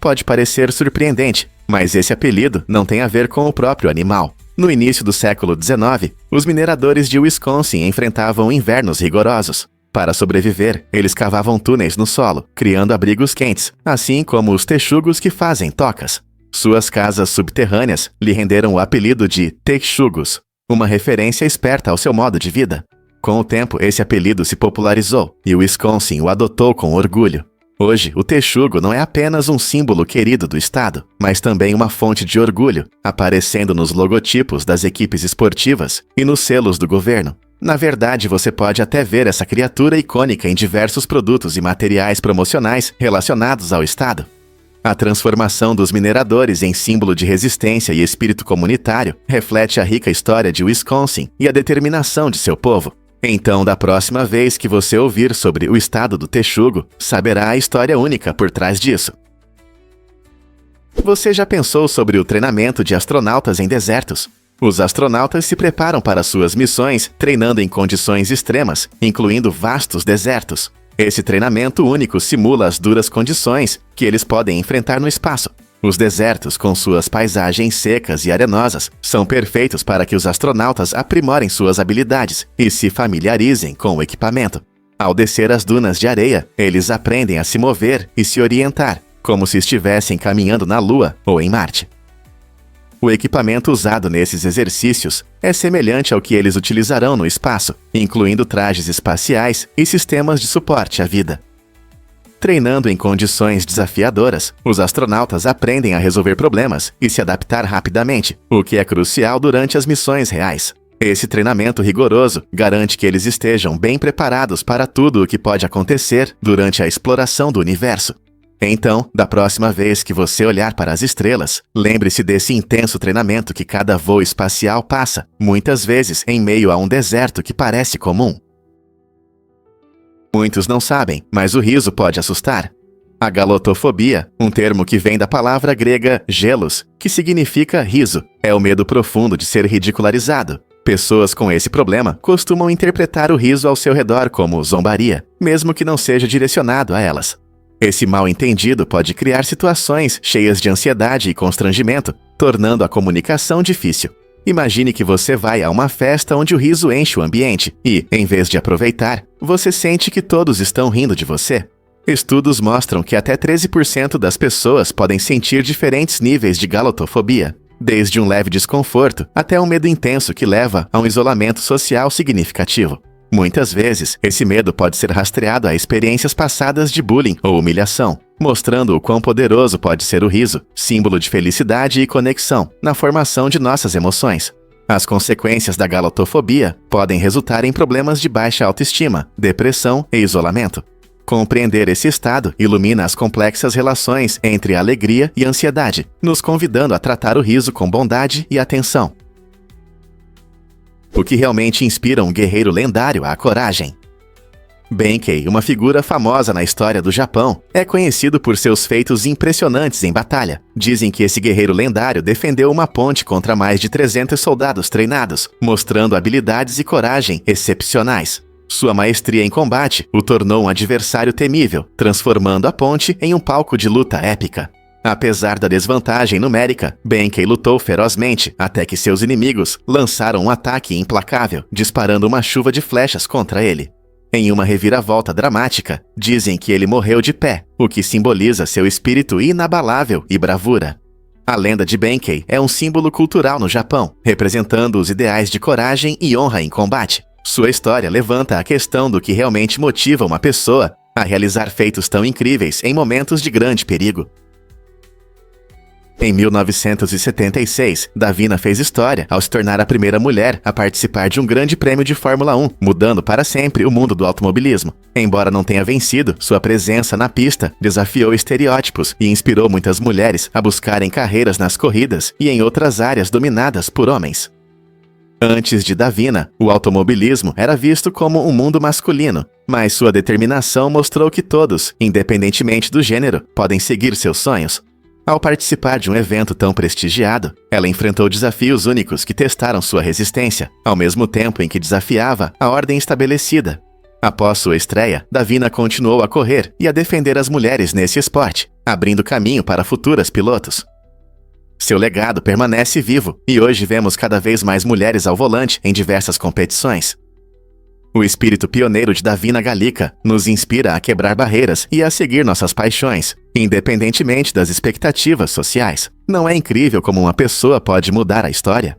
Pode parecer surpreendente, mas esse apelido não tem a ver com o próprio animal. No início do século XIX, os mineradores de Wisconsin enfrentavam invernos rigorosos. Para sobreviver, eles cavavam túneis no solo, criando abrigos quentes, assim como os texugos que fazem tocas. Suas casas subterrâneas lhe renderam o apelido de texugos, uma referência esperta ao seu modo de vida. Com o tempo, esse apelido se popularizou e o Wisconsin o adotou com orgulho. Hoje, o texugo não é apenas um símbolo querido do estado, mas também uma fonte de orgulho, aparecendo nos logotipos das equipes esportivas e nos selos do governo. Na verdade, você pode até ver essa criatura icônica em diversos produtos e materiais promocionais relacionados ao estado. A transformação dos mineradores em símbolo de resistência e espírito comunitário reflete a rica história de Wisconsin e a determinação de seu povo. Então, da próxima vez que você ouvir sobre o estado do Texugo, saberá a história única por trás disso. Você já pensou sobre o treinamento de astronautas em desertos? Os astronautas se preparam para suas missões treinando em condições extremas, incluindo vastos desertos. Esse treinamento único simula as duras condições que eles podem enfrentar no espaço. Os desertos, com suas paisagens secas e arenosas, são perfeitos para que os astronautas aprimorem suas habilidades e se familiarizem com o equipamento. Ao descer as dunas de areia, eles aprendem a se mover e se orientar, como se estivessem caminhando na Lua ou em Marte. O equipamento usado nesses exercícios é semelhante ao que eles utilizarão no espaço, incluindo trajes espaciais e sistemas de suporte à vida. Treinando em condições desafiadoras, os astronautas aprendem a resolver problemas e se adaptar rapidamente, o que é crucial durante as missões reais. Esse treinamento rigoroso garante que eles estejam bem preparados para tudo o que pode acontecer durante a exploração do universo. Então, da próxima vez que você olhar para as estrelas, lembre-se desse intenso treinamento que cada voo espacial passa, muitas vezes em meio a um deserto que parece comum. Muitos não sabem, mas o riso pode assustar. A galotofobia, um termo que vem da palavra grega gelos, que significa riso, é o medo profundo de ser ridicularizado. Pessoas com esse problema costumam interpretar o riso ao seu redor como zombaria, mesmo que não seja direcionado a elas. Esse mal-entendido pode criar situações cheias de ansiedade e constrangimento, tornando a comunicação difícil. Imagine que você vai a uma festa onde o riso enche o ambiente e, em vez de aproveitar, você sente que todos estão rindo de você. Estudos mostram que até 13% das pessoas podem sentir diferentes níveis de galotofobia, desde um leve desconforto até um medo intenso que leva a um isolamento social significativo. Muitas vezes, esse medo pode ser rastreado a experiências passadas de bullying ou humilhação, mostrando o quão poderoso pode ser o riso, símbolo de felicidade e conexão, na formação de nossas emoções. As consequências da galotofobia podem resultar em problemas de baixa autoestima, depressão e isolamento. Compreender esse estado ilumina as complexas relações entre alegria e ansiedade, nos convidando a tratar o riso com bondade e atenção. O que realmente inspira um guerreiro lendário à coragem. Benkei, uma figura famosa na história do Japão, é conhecido por seus feitos impressionantes em batalha. Dizem que esse guerreiro lendário defendeu uma ponte contra mais de 300 soldados treinados, mostrando habilidades e coragem excepcionais. Sua maestria em combate o tornou um adversário temível, transformando a ponte em um palco de luta épica. Apesar da desvantagem numérica, Benkei lutou ferozmente até que seus inimigos lançaram um ataque implacável, disparando uma chuva de flechas contra ele. Em uma reviravolta dramática, dizem que ele morreu de pé, o que simboliza seu espírito inabalável e bravura. A lenda de Benkei é um símbolo cultural no Japão, representando os ideais de coragem e honra em combate. Sua história levanta a questão do que realmente motiva uma pessoa a realizar feitos tão incríveis em momentos de grande perigo. Em 1976, Davina fez história ao se tornar a primeira mulher a participar de um grande prêmio de Fórmula 1, mudando para sempre o mundo do automobilismo. Embora não tenha vencido, sua presença na pista desafiou estereótipos e inspirou muitas mulheres a buscarem carreiras nas corridas e em outras áreas dominadas por homens. Antes de Davina, o automobilismo era visto como um mundo masculino, mas sua determinação mostrou que todos, independentemente do gênero, podem seguir seus sonhos. Ao participar de um evento tão prestigiado, ela enfrentou desafios únicos que testaram sua resistência, ao mesmo tempo em que desafiava a ordem estabelecida. Após sua estreia, Davina continuou a correr e a defender as mulheres nesse esporte, abrindo caminho para futuras pilotos. Seu legado permanece vivo e hoje vemos cada vez mais mulheres ao volante em diversas competições. O espírito pioneiro de Davina Gallica nos inspira a quebrar barreiras e a seguir nossas paixões, independentemente das expectativas sociais. Não é incrível como uma pessoa pode mudar a história?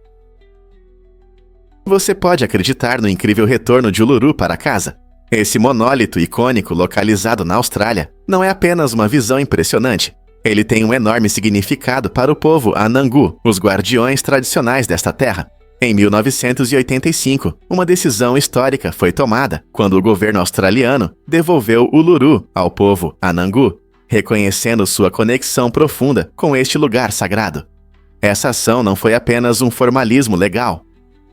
Você pode acreditar no incrível retorno de Uluru para casa. Esse monólito icônico localizado na Austrália não é apenas uma visão impressionante. Ele tem um enorme significado para o povo Anangu, os guardiões tradicionais desta terra. Em 1985, uma decisão histórica foi tomada quando o governo australiano devolveu Uluru ao povo Anangu, reconhecendo sua conexão profunda com este lugar sagrado. Essa ação não foi apenas um formalismo legal.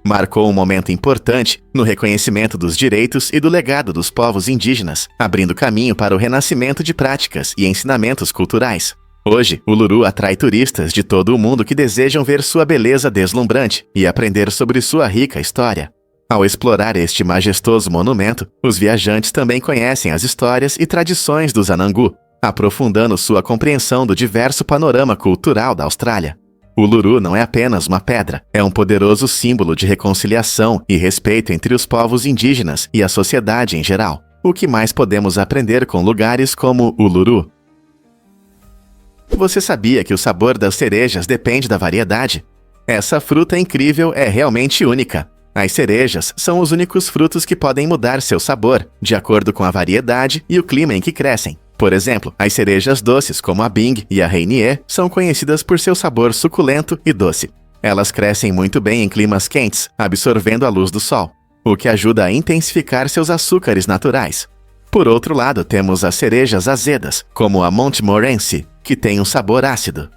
Marcou um momento importante no reconhecimento dos direitos e do legado dos povos indígenas, abrindo caminho para o renascimento de práticas e ensinamentos culturais. Hoje, Uluru atrai turistas de todo o mundo que desejam ver sua beleza deslumbrante e aprender sobre sua rica história. Ao explorar este majestoso monumento, os viajantes também conhecem as histórias e tradições dos Anangu, aprofundando sua compreensão do diverso panorama cultural da Austrália. Uluru não é apenas uma pedra, é um poderoso símbolo de reconciliação e respeito entre os povos indígenas e a sociedade em geral. O que mais podemos aprender com lugares como Uluru? Você sabia que o sabor das cerejas depende da variedade? Essa fruta incrível é realmente única. As cerejas são os únicos frutos que podem mudar seu sabor, de acordo com a variedade e o clima em que crescem. Por exemplo, as cerejas doces como a Bing e a Rainier são conhecidas por seu sabor suculento e doce. Elas crescem muito bem em climas quentes, absorvendo a luz do sol, o que ajuda a intensificar seus açúcares naturais. Por outro lado, temos as cerejas azedas, como a Montmorency, que tem um sabor ácido.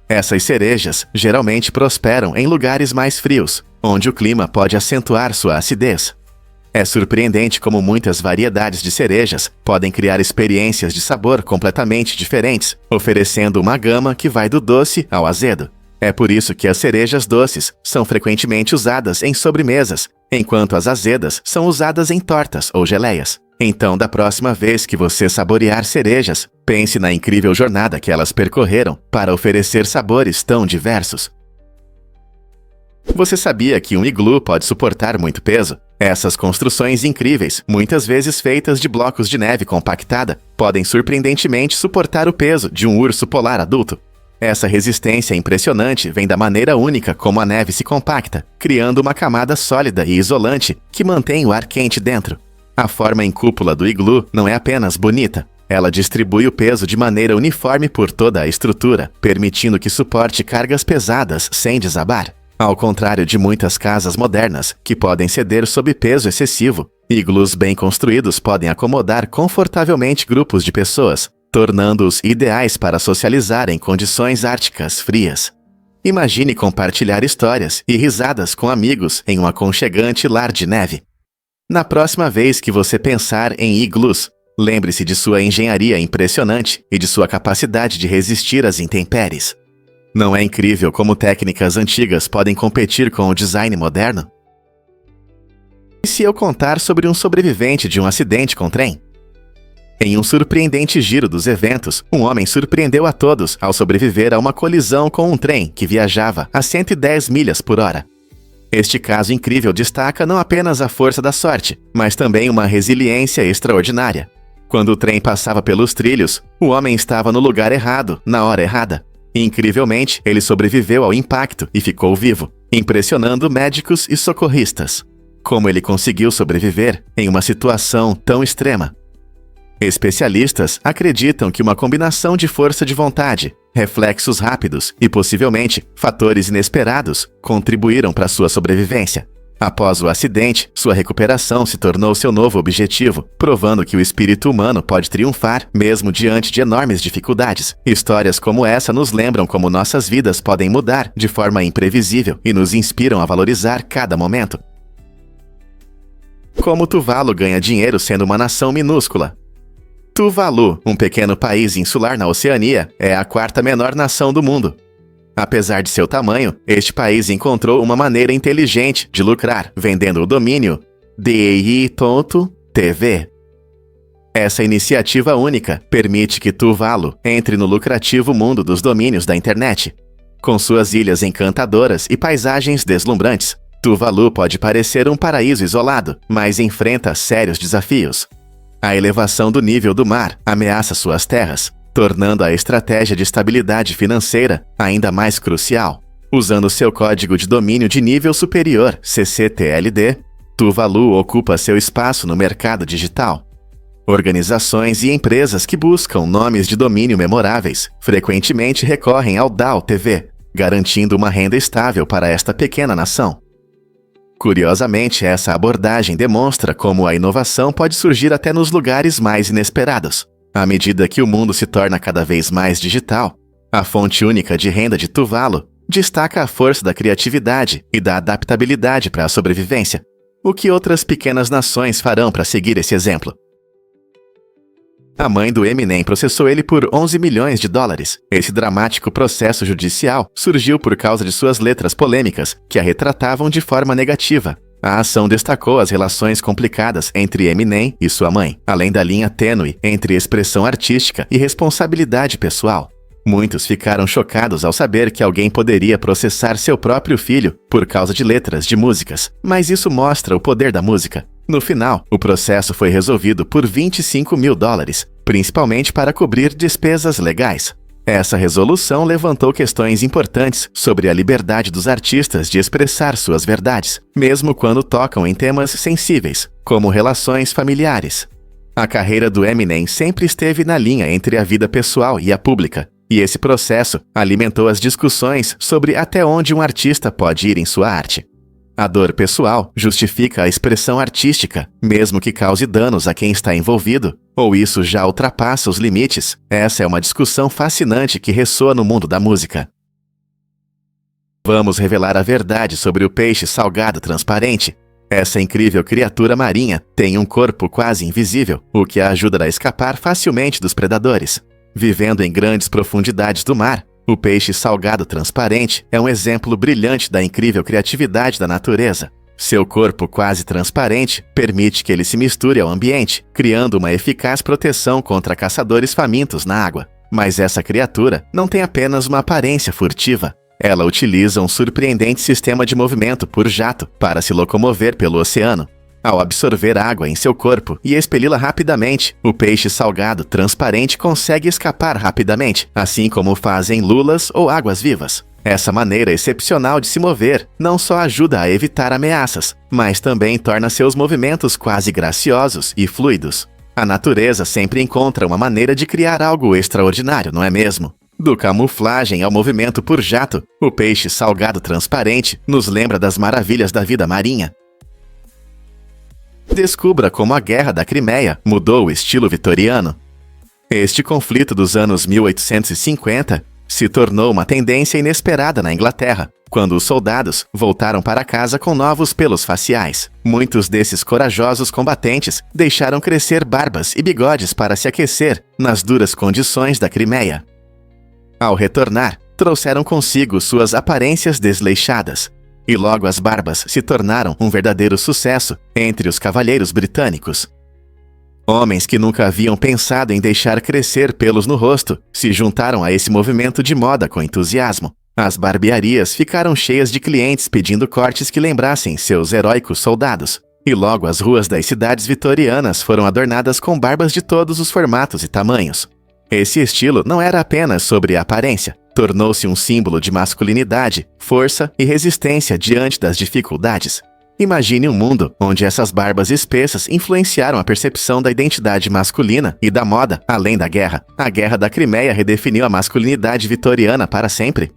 Essas cerejas geralmente prosperam em lugares mais frios, onde o clima pode acentuar sua acidez. É surpreendente como muitas variedades de cerejas podem criar experiências de sabor completamente diferentes, oferecendo uma gama que vai do doce ao azedo. É por isso que as cerejas doces são frequentemente usadas em sobremesas, enquanto as azedas são usadas em tortas ou geleias. Então, da próxima vez que você saborear cerejas, pense na incrível jornada que elas percorreram para oferecer sabores tão diversos. Você sabia que um iglu pode suportar muito peso? Essas construções incríveis, muitas vezes feitas de blocos de neve compactada, podem surpreendentemente suportar o peso de um urso polar adulto. Essa resistência impressionante vem da maneira única como a neve se compacta, criando uma camada sólida e isolante que mantém o ar quente dentro. A forma em cúpula do iglu não é apenas bonita, ela distribui o peso de maneira uniforme por toda a estrutura, permitindo que suporte cargas pesadas sem desabar. Ao contrário de muitas casas modernas, que podem ceder sob peso excessivo, iglus bem construídos podem acomodar confortavelmente grupos de pessoas, tornando-os ideais para socializar em condições árticas frias. Imagine compartilhar histórias e risadas com amigos em um aconchegante lar de neve. Na próxima vez que você pensar em iglus, lembre-se de sua engenharia impressionante e de sua capacidade de resistir às intempéries. Não é incrível como técnicas antigas podem competir com o design moderno? E se eu contar sobre um sobrevivente de um acidente com trem? Em um surpreendente giro dos eventos, um homem surpreendeu a todos ao sobreviver a uma colisão com um trem que viajava a 110 milhas por hora. Este caso incrível destaca não apenas a força da sorte, mas também uma resiliência extraordinária. Quando o trem passava pelos trilhos, o homem estava no lugar errado, na hora errada. Incrivelmente, ele sobreviveu ao impacto e ficou vivo, impressionando médicos e socorristas. Como ele conseguiu sobreviver em uma situação tão extrema? Especialistas acreditam que uma combinação de força de vontade, reflexos rápidos e, possivelmente, fatores inesperados contribuíram para sua sobrevivência. Após o acidente, sua recuperação se tornou seu novo objetivo, provando que o espírito humano pode triunfar mesmo diante de enormes dificuldades. Histórias como essa nos lembram como nossas vidas podem mudar de forma imprevisível e nos inspiram a valorizar cada momento. Como Tuvalu ganha dinheiro sendo uma nação minúscula? Tuvalu, um pequeno país insular na Oceania, é a quarta menor nação do mundo. Apesar de seu tamanho, este país encontrou uma maneira inteligente de lucrar, vendendo o domínio DEI.TV. Essa iniciativa única permite que Tuvalu entre no lucrativo mundo dos domínios da internet. Com suas ilhas encantadoras e paisagens deslumbrantes, Tuvalu pode parecer um paraíso isolado, mas enfrenta sérios desafios. A elevação do nível do mar ameaça suas terras, tornando a estratégia de estabilidade financeira ainda mais crucial. Usando seu código de domínio de nível superior, CCTLD, Tuvalu ocupa seu espaço no mercado digital. Organizações e empresas que buscam nomes de domínio memoráveis frequentemente recorrem ao DAO-TV, garantindo uma renda estável para esta pequena nação. Curiosamente, essa abordagem demonstra como a inovação pode surgir até nos lugares mais inesperados. À medida que o mundo se torna cada vez mais digital, a fonte única de renda de Tuvalu destaca a força da criatividade e da adaptabilidade para a sobrevivência. O que outras pequenas nações farão para seguir esse exemplo? A mãe do Eminem processou ele por 11 milhões de dólares. Esse dramático processo judicial surgiu por causa de suas letras polêmicas, que a retratavam de forma negativa. A ação destacou as relações complicadas entre Eminem e sua mãe, além da linha tênue entre expressão artística e responsabilidade pessoal. Muitos ficaram chocados ao saber que alguém poderia processar seu próprio filho por causa de letras de músicas, mas isso mostra o poder da música. No final, o processo foi resolvido por 25 mil dólares, principalmente para cobrir despesas legais. Essa resolução levantou questões importantes sobre a liberdade dos artistas de expressar suas verdades, mesmo quando tocam em temas sensíveis, como relações familiares. A carreira do Eminem sempre esteve na linha entre a vida pessoal e a pública, e esse processo alimentou as discussões sobre até onde um artista pode ir em sua arte. A dor pessoal justifica a expressão artística, mesmo que cause danos a quem está envolvido. Ou isso já ultrapassa os limites? Essa é uma discussão fascinante que ressoa no mundo da música. Vamos revelar a verdade sobre o peixe salgado transparente. Essa incrível criatura marinha tem um corpo quase invisível, o que a ajuda a escapar facilmente dos predadores. Vivendo em grandes profundidades do mar, o peixe salgado transparente é um exemplo brilhante da incrível criatividade da natureza. Seu corpo quase transparente permite que ele se misture ao ambiente, criando uma eficaz proteção contra caçadores famintos na água. Mas essa criatura não tem apenas uma aparência furtiva. Ela utiliza um surpreendente sistema de movimento por jato para se locomover pelo oceano. Ao absorver água em seu corpo e expeli-la rapidamente, o peixe salgado transparente consegue escapar rapidamente, assim como fazem lulas ou águas-vivas. Essa maneira excepcional de se mover não só ajuda a evitar ameaças, mas também torna seus movimentos quase graciosos e fluidos. A natureza sempre encontra uma maneira de criar algo extraordinário, não é mesmo? Do camuflagem ao movimento por jato, o peixe salgado transparente nos lembra das maravilhas da vida marinha. Descubra como a Guerra da Crimeia mudou o estilo vitoriano. Este conflito dos anos 1850 se tornou uma tendência inesperada na Inglaterra, quando os soldados voltaram para casa com novos pelos faciais. Muitos desses corajosos combatentes deixaram crescer barbas e bigodes para se aquecer nas duras condições da Crimeia. Ao retornar, trouxeram consigo suas aparências desleixadas, e logo as barbas se tornaram um verdadeiro sucesso entre os cavalheiros britânicos. Homens que nunca haviam pensado em deixar crescer pelos no rosto se juntaram a esse movimento de moda com entusiasmo. As barbearias ficaram cheias de clientes pedindo cortes que lembrassem seus heróicos soldados. E logo as ruas das cidades vitorianas foram adornadas com barbas de todos os formatos e tamanhos. Esse estilo não era apenas sobre a aparência, tornou-se um símbolo de masculinidade, força e resistência diante das dificuldades. Imagine um mundo onde essas barbas espessas influenciaram a percepção da identidade masculina e da moda além da guerra. A Guerra da Crimeia redefiniu a masculinidade vitoriana para sempre.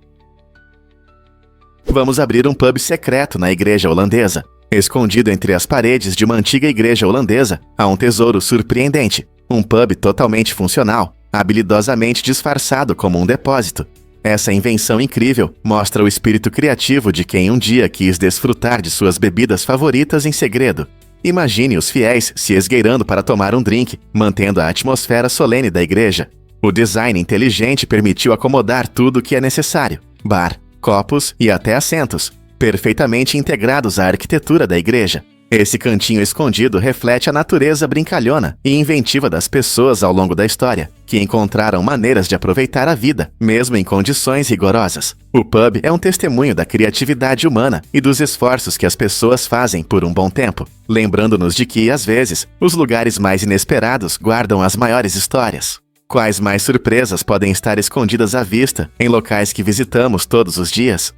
Vamos abrir um pub secreto na igreja holandesa. Escondido entre as paredes de uma antiga igreja holandesa, há um tesouro surpreendente. Um pub totalmente funcional, habilidosamente disfarçado como um depósito. Essa invenção incrível mostra o espírito criativo de quem um dia quis desfrutar de suas bebidas favoritas em segredo. Imagine os fiéis se esgueirando para tomar um drink, mantendo a atmosfera solene da igreja. O design inteligente permitiu acomodar tudo o que é necessário: bar, copos e até assentos, perfeitamente integrados à arquitetura da igreja. Esse cantinho escondido reflete a natureza brincalhona e inventiva das pessoas ao longo da história, que encontraram maneiras de aproveitar a vida, mesmo em condições rigorosas. O pub é um testemunho da criatividade humana e dos esforços que as pessoas fazem por um bom tempo, lembrando-nos de que, às vezes, os lugares mais inesperados guardam as maiores histórias. Quais mais surpresas podem estar escondidas à vista em locais que visitamos todos os dias?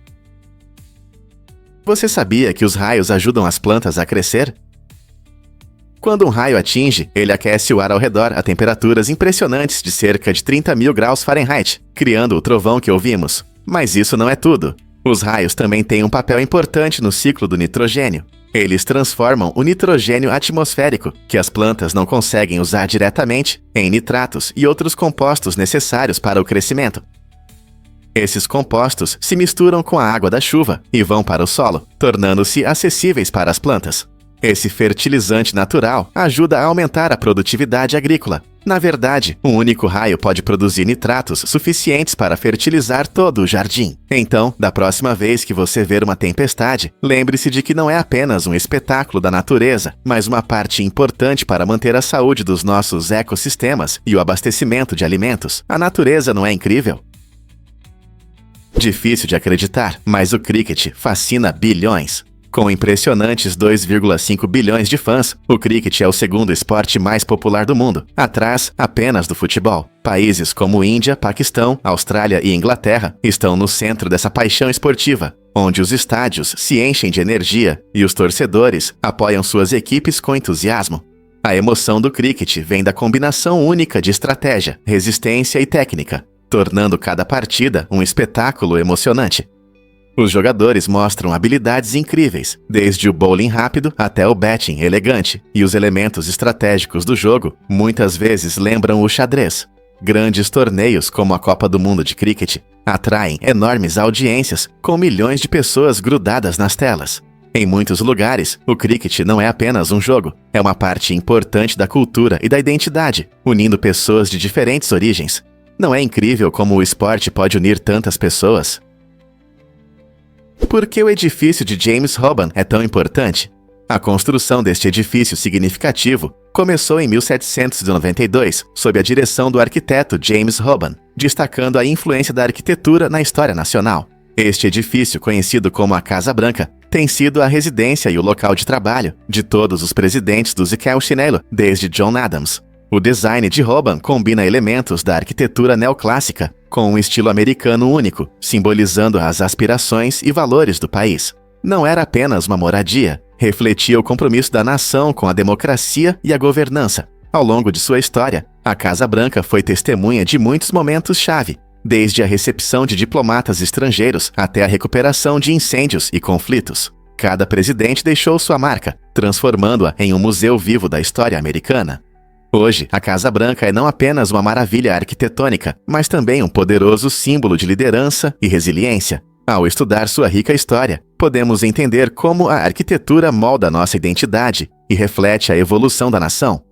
Você sabia que os raios ajudam as plantas a crescer? Quando um raio atinge, ele aquece o ar ao redor a temperaturas impressionantes de cerca de 30.000 graus Fahrenheit, criando o trovão que ouvimos. Mas isso não é tudo. Os raios também têm um papel importante no ciclo do nitrogênio. Eles transformam o nitrogênio atmosférico, que as plantas não conseguem usar diretamente, em nitratos e outros compostos necessários para o crescimento. Esses compostos se misturam com a água da chuva e vão para o solo, tornando-se acessíveis para as plantas. Esse fertilizante natural ajuda a aumentar a produtividade agrícola. Na verdade, um único raio pode produzir nitratos suficientes para fertilizar todo o jardim. Então, da próxima vez que você ver uma tempestade, lembre-se de que não é apenas um espetáculo da natureza, mas uma parte importante para manter a saúde dos nossos ecossistemas e o abastecimento de alimentos. A natureza não é incrível? Difícil de acreditar, mas o cricket fascina bilhões. Com impressionantes 2,5 bilhões de fãs, o cricket é o segundo esporte mais popular do mundo, atrás apenas do futebol. Países como Índia, Paquistão, Austrália e Inglaterra estão no centro dessa paixão esportiva, onde os estádios se enchem de energia e os torcedores apoiam suas equipes com entusiasmo. A emoção do cricket vem da combinação única de estratégia, resistência e técnica, tornando cada partida um espetáculo emocionante. Os jogadores mostram habilidades incríveis, desde o bowling rápido até o batting elegante, e os elementos estratégicos do jogo muitas vezes lembram o xadrez. Grandes torneios como a Copa do Mundo de Cricket atraem enormes audiências com milhões de pessoas grudadas nas telas. Em muitos lugares, o cricket não é apenas um jogo, é uma parte importante da cultura e da identidade, unindo pessoas de diferentes origens. Não é incrível como o esporte pode unir tantas pessoas? Por que o edifício de James Hoban é tão importante? A construção deste edifício significativo começou em 1792, sob a direção do arquiteto James Hoban, destacando a influência da arquitetura na história nacional. Este edifício, conhecido como a Casa Branca, tem sido a residência e o local de trabalho de todos os presidentes do Ezequiel Chinelo, desde John Adams. O design de Hoban combina elementos da arquitetura neoclássica com um estilo americano único, simbolizando as aspirações e valores do país. Não era apenas uma moradia, refletia o compromisso da nação com a democracia e a governança. Ao longo de sua história, a Casa Branca foi testemunha de muitos momentos-chave, desde a recepção de diplomatas estrangeiros até a recuperação de incêndios e conflitos. Cada presidente deixou sua marca, transformando-a em um museu vivo da história americana. Hoje, a Casa Branca é não apenas uma maravilha arquitetônica, mas também um poderoso símbolo de liderança e resiliência. Ao estudar sua rica história, podemos entender como a arquitetura molda nossa identidade e reflete a evolução da nação.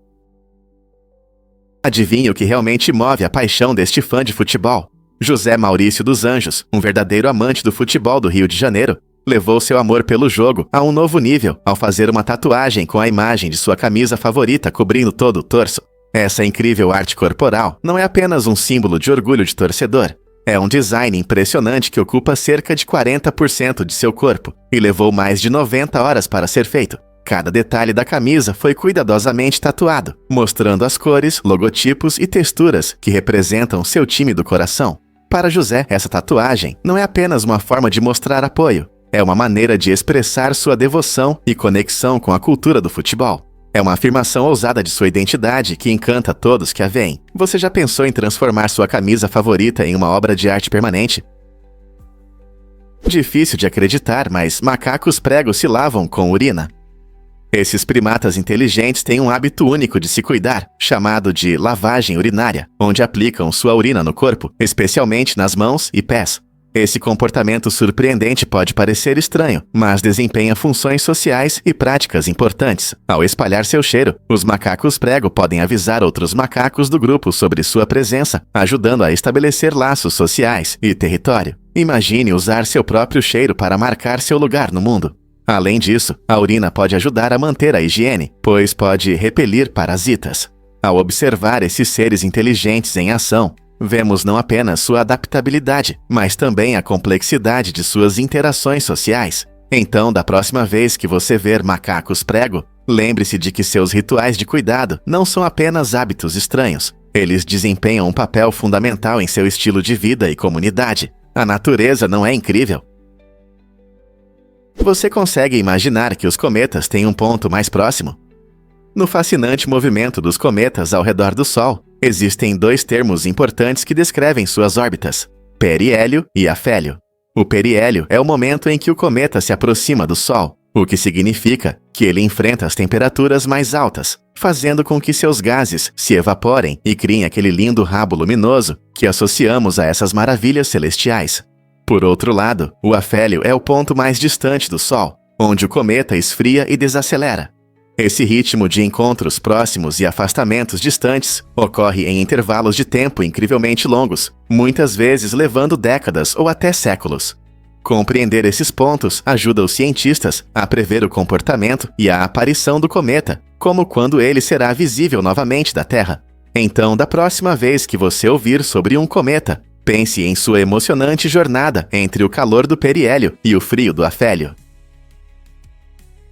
Adivinhe o que realmente move a paixão deste fã de futebol? José Maurício dos Anjos, um verdadeiro amante do futebol do Rio de Janeiro, levou seu amor pelo jogo a um novo nível ao fazer uma tatuagem com a imagem de sua camisa favorita cobrindo todo o torso. Essa incrível arte corporal não é apenas um símbolo de orgulho de torcedor. É um design impressionante que ocupa cerca de 40% de seu corpo e levou mais de 90 horas para ser feito. Cada detalhe da camisa foi cuidadosamente tatuado, mostrando as cores, logotipos e texturas que representam seu time do coração. Para José, essa tatuagem não é apenas uma forma de mostrar apoio, é uma maneira de expressar sua devoção e conexão com a cultura do futebol. É uma afirmação ousada de sua identidade que encanta todos que a veem. Você já pensou em transformar sua camisa favorita em uma obra de arte permanente? Difícil de acreditar, mas macacos pregos se lavam com urina. Esses primatas inteligentes têm um hábito único de se cuidar, chamado de lavagem urinária, onde aplicam sua urina no corpo, especialmente nas mãos e pés. Esse comportamento surpreendente pode parecer estranho, mas desempenha funções sociais e práticas importantes. Ao espalhar seu cheiro, os macacos prego podem avisar outros macacos do grupo sobre sua presença, ajudando a estabelecer laços sociais e território. Imagine usar seu próprio cheiro para marcar seu lugar no mundo. Além disso, a urina pode ajudar a manter a higiene, pois pode repelir parasitas. Ao observar esses seres inteligentes em ação, vemos não apenas sua adaptabilidade, mas também a complexidade de suas interações sociais. Então, da próxima vez que você ver macacos prego, lembre-se de que seus rituais de cuidado não são apenas hábitos estranhos. Eles desempenham um papel fundamental em seu estilo de vida e comunidade. A natureza não é incrível? Você consegue imaginar que os cometas têm um ponto mais próximo? No fascinante movimento dos cometas ao redor do Sol, existem dois termos importantes que descrevem suas órbitas: periélio e afélio. O periélio é o momento em que o cometa se aproxima do Sol, o que significa que ele enfrenta as temperaturas mais altas, fazendo com que seus gases se evaporem e criem aquele lindo rabo luminoso que associamos a essas maravilhas celestiais. Por outro lado, o afélio é o ponto mais distante do Sol, onde o cometa esfria e desacelera. Esse ritmo de encontros próximos e afastamentos distantes ocorre em intervalos de tempo incrivelmente longos, muitas vezes levando décadas ou até séculos. Compreender esses pontos ajuda os cientistas a prever o comportamento e a aparição do cometa, como quando ele será visível novamente da Terra. Então, da próxima vez que você ouvir sobre um cometa, pense em sua emocionante jornada entre o calor do periélio e o frio do afélio.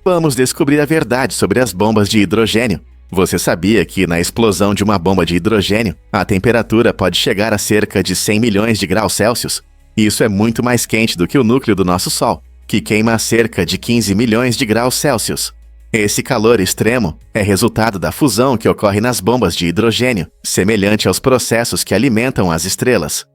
Vamos descobrir a verdade sobre as bombas de hidrogênio. Você sabia que na explosão de uma bomba de hidrogênio, a temperatura pode chegar a cerca de 100 milhões de graus Celsius? Isso é muito mais quente do que o núcleo do nosso Sol, que queima a cerca de 15 milhões de graus Celsius. Esse calor extremo é resultado da fusão que ocorre nas bombas de hidrogênio, semelhante aos processos que alimentam as estrelas.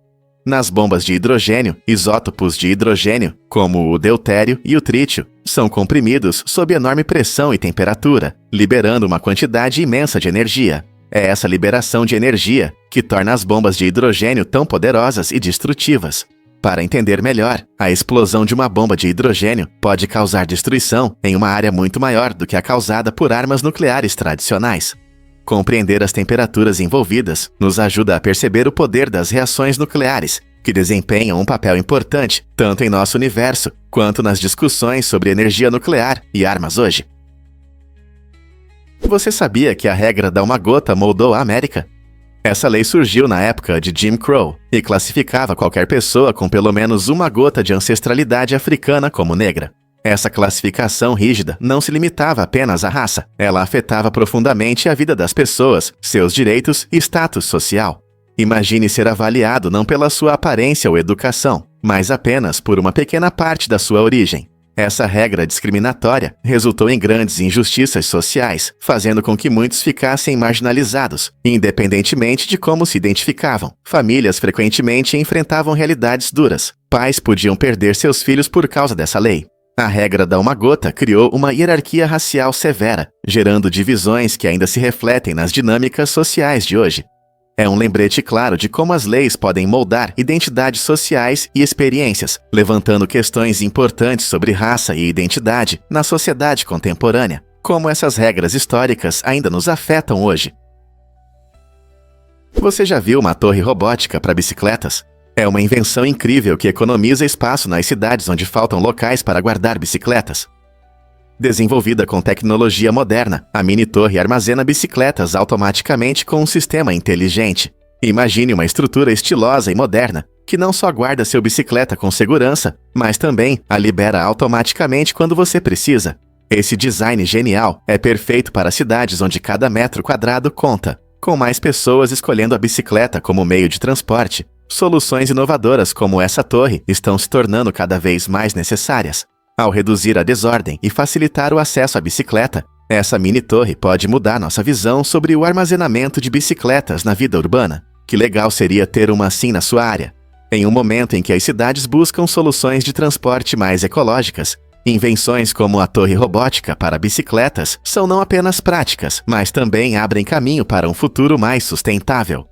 Nas bombas de hidrogênio, isótopos de hidrogênio, como o deutério e o trítio, são comprimidos sob enorme pressão e temperatura, liberando uma quantidade imensa de energia. É essa liberação de energia que torna as bombas de hidrogênio tão poderosas e destrutivas. Para entender melhor, a explosão de uma bomba de hidrogênio pode causar destruição em uma área muito maior do que a causada por armas nucleares tradicionais. Compreender as temperaturas envolvidas nos ajuda a perceber o poder das reações nucleares, que desempenham um papel importante tanto em nosso universo quanto nas discussões sobre energia nuclear e armas hoje. Você sabia que a regra da uma gota moldou a América? Essa lei surgiu na época de Jim Crow e classificava qualquer pessoa com pelo menos uma gota de ancestralidade africana como negra. Essa classificação rígida não se limitava apenas à raça, ela afetava profundamente a vida das pessoas, seus direitos e status social. Imagine ser avaliado não pela sua aparência ou educação, mas apenas por uma pequena parte da sua origem. Essa regra discriminatória resultou em grandes injustiças sociais, fazendo com que muitos ficassem marginalizados, independentemente de como se identificavam. Famílias frequentemente enfrentavam realidades duras. Pais podiam perder seus filhos por causa dessa lei. A regra da uma gota criou uma hierarquia racial severa, gerando divisões que ainda se refletem nas dinâmicas sociais de hoje. É um lembrete claro de como as leis podem moldar identidades sociais e experiências, levantando questões importantes sobre raça e identidade na sociedade contemporânea. Como essas regras históricas ainda nos afetam hoje. Você já viu uma torre robótica para bicicletas? É uma invenção incrível que economiza espaço nas cidades onde faltam locais para guardar bicicletas. Desenvolvida com tecnologia moderna, a mini-torre armazena bicicletas automaticamente com um sistema inteligente. Imagine uma estrutura estilosa e moderna, que não só guarda seu bicicleta com segurança, mas também a libera automaticamente quando você precisa. Esse design genial é perfeito para cidades onde cada metro quadrado conta. Com mais pessoas escolhendo a bicicleta como meio de transporte, soluções inovadoras como essa torre estão se tornando cada vez mais necessárias. Ao reduzir a desordem e facilitar o acesso à bicicleta, essa mini-torre pode mudar nossa visão sobre o armazenamento de bicicletas na vida urbana. Que legal seria ter uma assim na sua área. Em um momento em que as cidades buscam soluções de transporte mais ecológicas, invenções como a torre robótica para bicicletas são não apenas práticas, mas também abrem caminho para um futuro mais sustentável.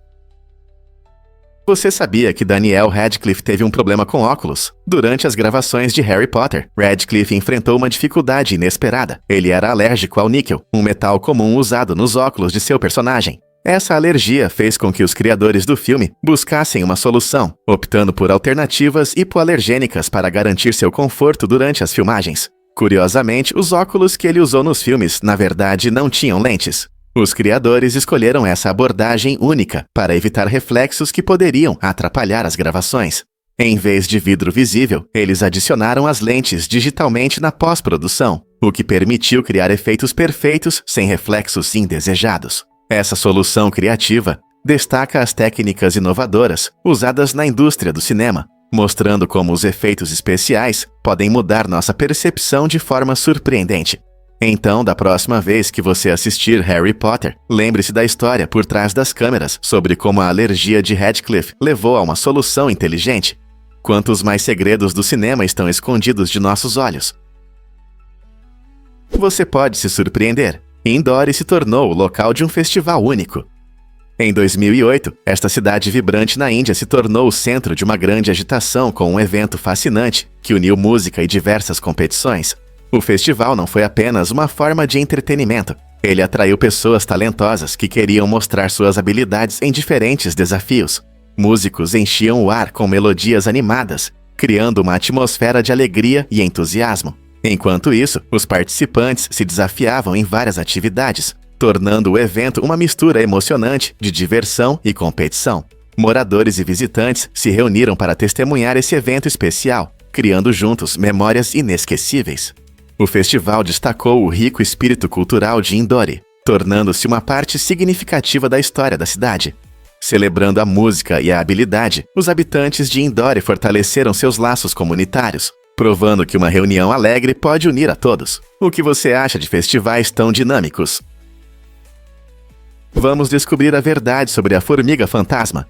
Você sabia que Daniel Radcliffe teve um problema com óculos? Durante as gravações de Harry Potter, Radcliffe enfrentou uma dificuldade inesperada. Ele era alérgico ao níquel, um metal comum usado nos óculos de seu personagem. Essa alergia fez com que os criadores do filme buscassem uma solução, optando por alternativas hipoalergênicas para garantir seu conforto durante as filmagens. Curiosamente, os óculos que ele usou nos filmes, na verdade, não tinham lentes. Os criadores escolheram essa abordagem única para evitar reflexos que poderiam atrapalhar as gravações. Em vez de vidro visível, eles adicionaram as lentes digitalmente na pós-produção, o que permitiu criar efeitos perfeitos sem reflexos indesejados. Essa solução criativa destaca as técnicas inovadoras usadas na indústria do cinema, mostrando como os efeitos especiais podem mudar nossa percepção de forma surpreendente. Então, da próxima vez que você assistir Harry Potter, lembre-se da história por trás das câmeras sobre como a alergia de Radcliffe levou a uma solução inteligente. Quantos mais segredos do cinema estão escondidos de nossos olhos? Você pode se surpreender. Indore se tornou o local de um festival único. Em 2008, esta cidade vibrante na Índia se tornou o centro de uma grande agitação com um evento fascinante que uniu música e diversas competições. O festival não foi apenas uma forma de entretenimento. Ele atraiu pessoas talentosas que queriam mostrar suas habilidades em diferentes desafios. Músicos enchiam o ar com melodias animadas, criando uma atmosfera de alegria e entusiasmo. Enquanto isso, os participantes se desafiavam em várias atividades, tornando o evento uma mistura emocionante de diversão e competição. Moradores e visitantes se reuniram para testemunhar esse evento especial, criando juntos memórias inesquecíveis. O festival destacou o rico espírito cultural de Indore, tornando-se uma parte significativa da história da cidade. Celebrando a música e a habilidade, os habitantes de Indore fortaleceram seus laços comunitários, provando que uma reunião alegre pode unir a todos. O que você acha de festivais tão dinâmicos? Vamos descobrir a verdade sobre a formiga fantasma.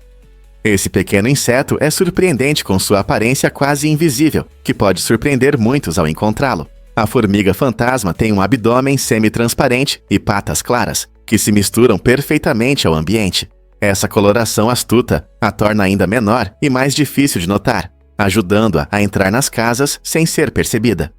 Esse pequeno inseto é surpreendente com sua aparência quase invisível, que pode surpreender muitos ao encontrá-lo. A formiga fantasma tem um abdômen semi-transparente e patas claras, que se misturam perfeitamente ao ambiente. Essa coloração astuta a torna ainda menor e mais difícil de notar, ajudando-a a entrar nas casas sem ser percebida.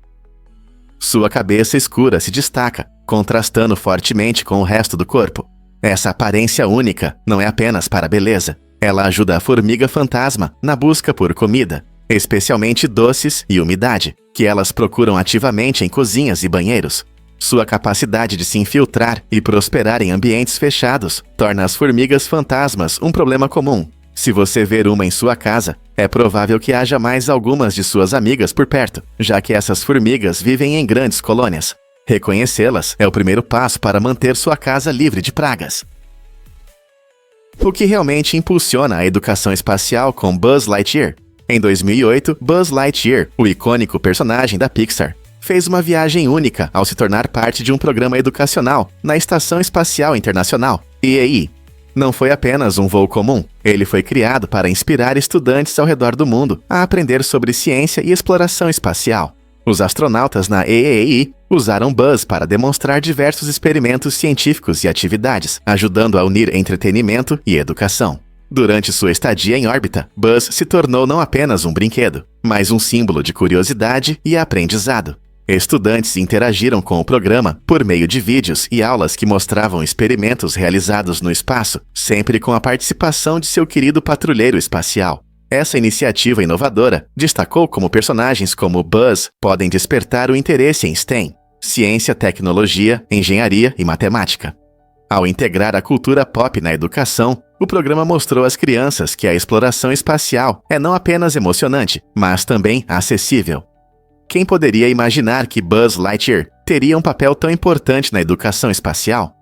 Sua cabeça escura se destaca, contrastando fortemente com o resto do corpo. Essa aparência única não é apenas para a beleza. Ela ajuda a formiga fantasma na busca por comida, especialmente doces e umidade, que elas procuram ativamente em cozinhas e banheiros. Sua capacidade de se infiltrar e prosperar em ambientes fechados torna as formigas fantasmas um problema comum. Se você ver uma em sua casa, é provável que haja mais algumas de suas amigas por perto, já que essas formigas vivem em grandes colônias. Reconhecê-las é o primeiro passo para manter sua casa livre de pragas. O que realmente impulsiona a educação espacial com Buzz Lightyear? Em 2008, Buzz Lightyear, o icônico personagem da Pixar, fez uma viagem única ao se tornar parte de um programa educacional na Estação Espacial Internacional, EAI. Não foi apenas um voo comum, ele foi criado para inspirar estudantes ao redor do mundo a aprender sobre ciência e exploração espacial. Os astronautas na EAI usaram Buzz para demonstrar diversos experimentos científicos e atividades, ajudando a unir entretenimento e educação. Durante sua estadia em órbita, Buzz se tornou não apenas um brinquedo, mas um símbolo de curiosidade e aprendizado. Estudantes interagiram com o programa por meio de vídeos e aulas que mostravam experimentos realizados no espaço, sempre com a participação de seu querido patrulheiro espacial. Essa iniciativa inovadora destacou como personagens como Buzz podem despertar o interesse em STEM, ciência, tecnologia, engenharia e matemática. Ao integrar a cultura pop na educação, o programa mostrou às crianças que a exploração espacial é não apenas emocionante, mas também acessível. Quem poderia imaginar que Buzz Lightyear teria um papel tão importante na educação espacial?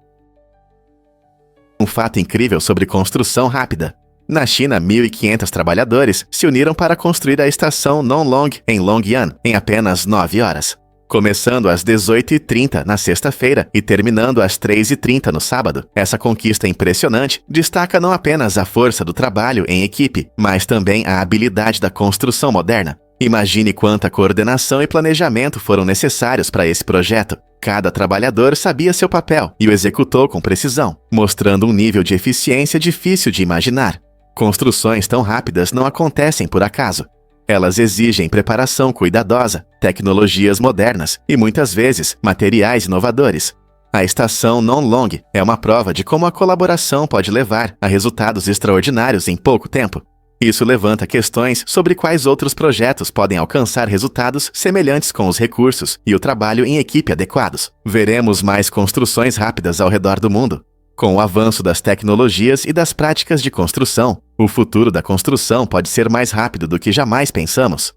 Um fato incrível sobre construção rápida. Na China, 1.500 trabalhadores se uniram para construir a estação Nonglong em Longyan em apenas 9 horas. Começando às 18h30 na sexta-feira e terminando às 3h30 no sábado, essa conquista impressionante destaca não apenas a força do trabalho em equipe, mas também a habilidade da construção moderna. Imagine quanta coordenação e planejamento foram necessários para esse projeto. Cada trabalhador sabia seu papel e o executou com precisão, mostrando um nível de eficiência difícil de imaginar. Construções tão rápidas não acontecem por acaso. Elas exigem preparação cuidadosa, tecnologias modernas e, muitas vezes, materiais inovadores. A estação Nonglong é uma prova de como a colaboração pode levar a resultados extraordinários em pouco tempo. Isso levanta questões sobre quais outros projetos podem alcançar resultados semelhantes com os recursos e o trabalho em equipe adequados. Veremos mais construções rápidas ao redor do mundo. Com o avanço das tecnologias e das práticas de construção, o futuro da construção pode ser mais rápido do que jamais pensamos.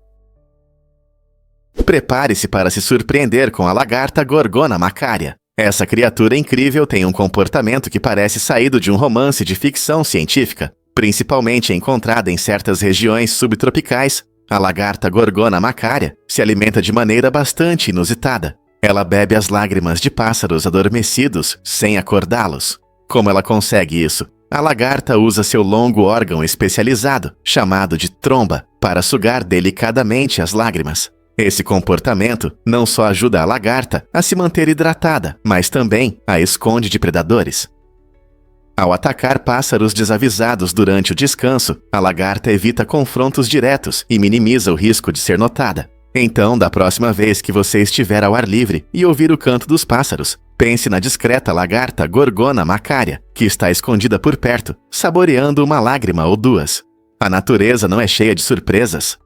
Prepare-se para se surpreender com a lagarta Gorgona macária. Essa criatura incrível tem um comportamento que parece saído de um romance de ficção científica. Principalmente encontrada em certas regiões subtropicais, a lagarta Gorgona macária se alimenta de maneira bastante inusitada. Ela bebe as lágrimas de pássaros adormecidos sem acordá-los. Como ela consegue isso? A lagarta usa seu longo órgão especializado, chamado de tromba, para sugar delicadamente as lágrimas. Esse comportamento não só ajuda a lagarta a se manter hidratada, mas também a esconde de predadores. Ao atacar pássaros desavisados durante o descanso, a lagarta evita confrontos diretos e minimiza o risco de ser notada. Então, da próxima vez que você estiver ao ar livre e ouvir o canto dos pássaros, pense na discreta lagarta Gorgona macária, que está escondida por perto, saboreando uma lágrima ou duas. A natureza não é cheia de surpresas.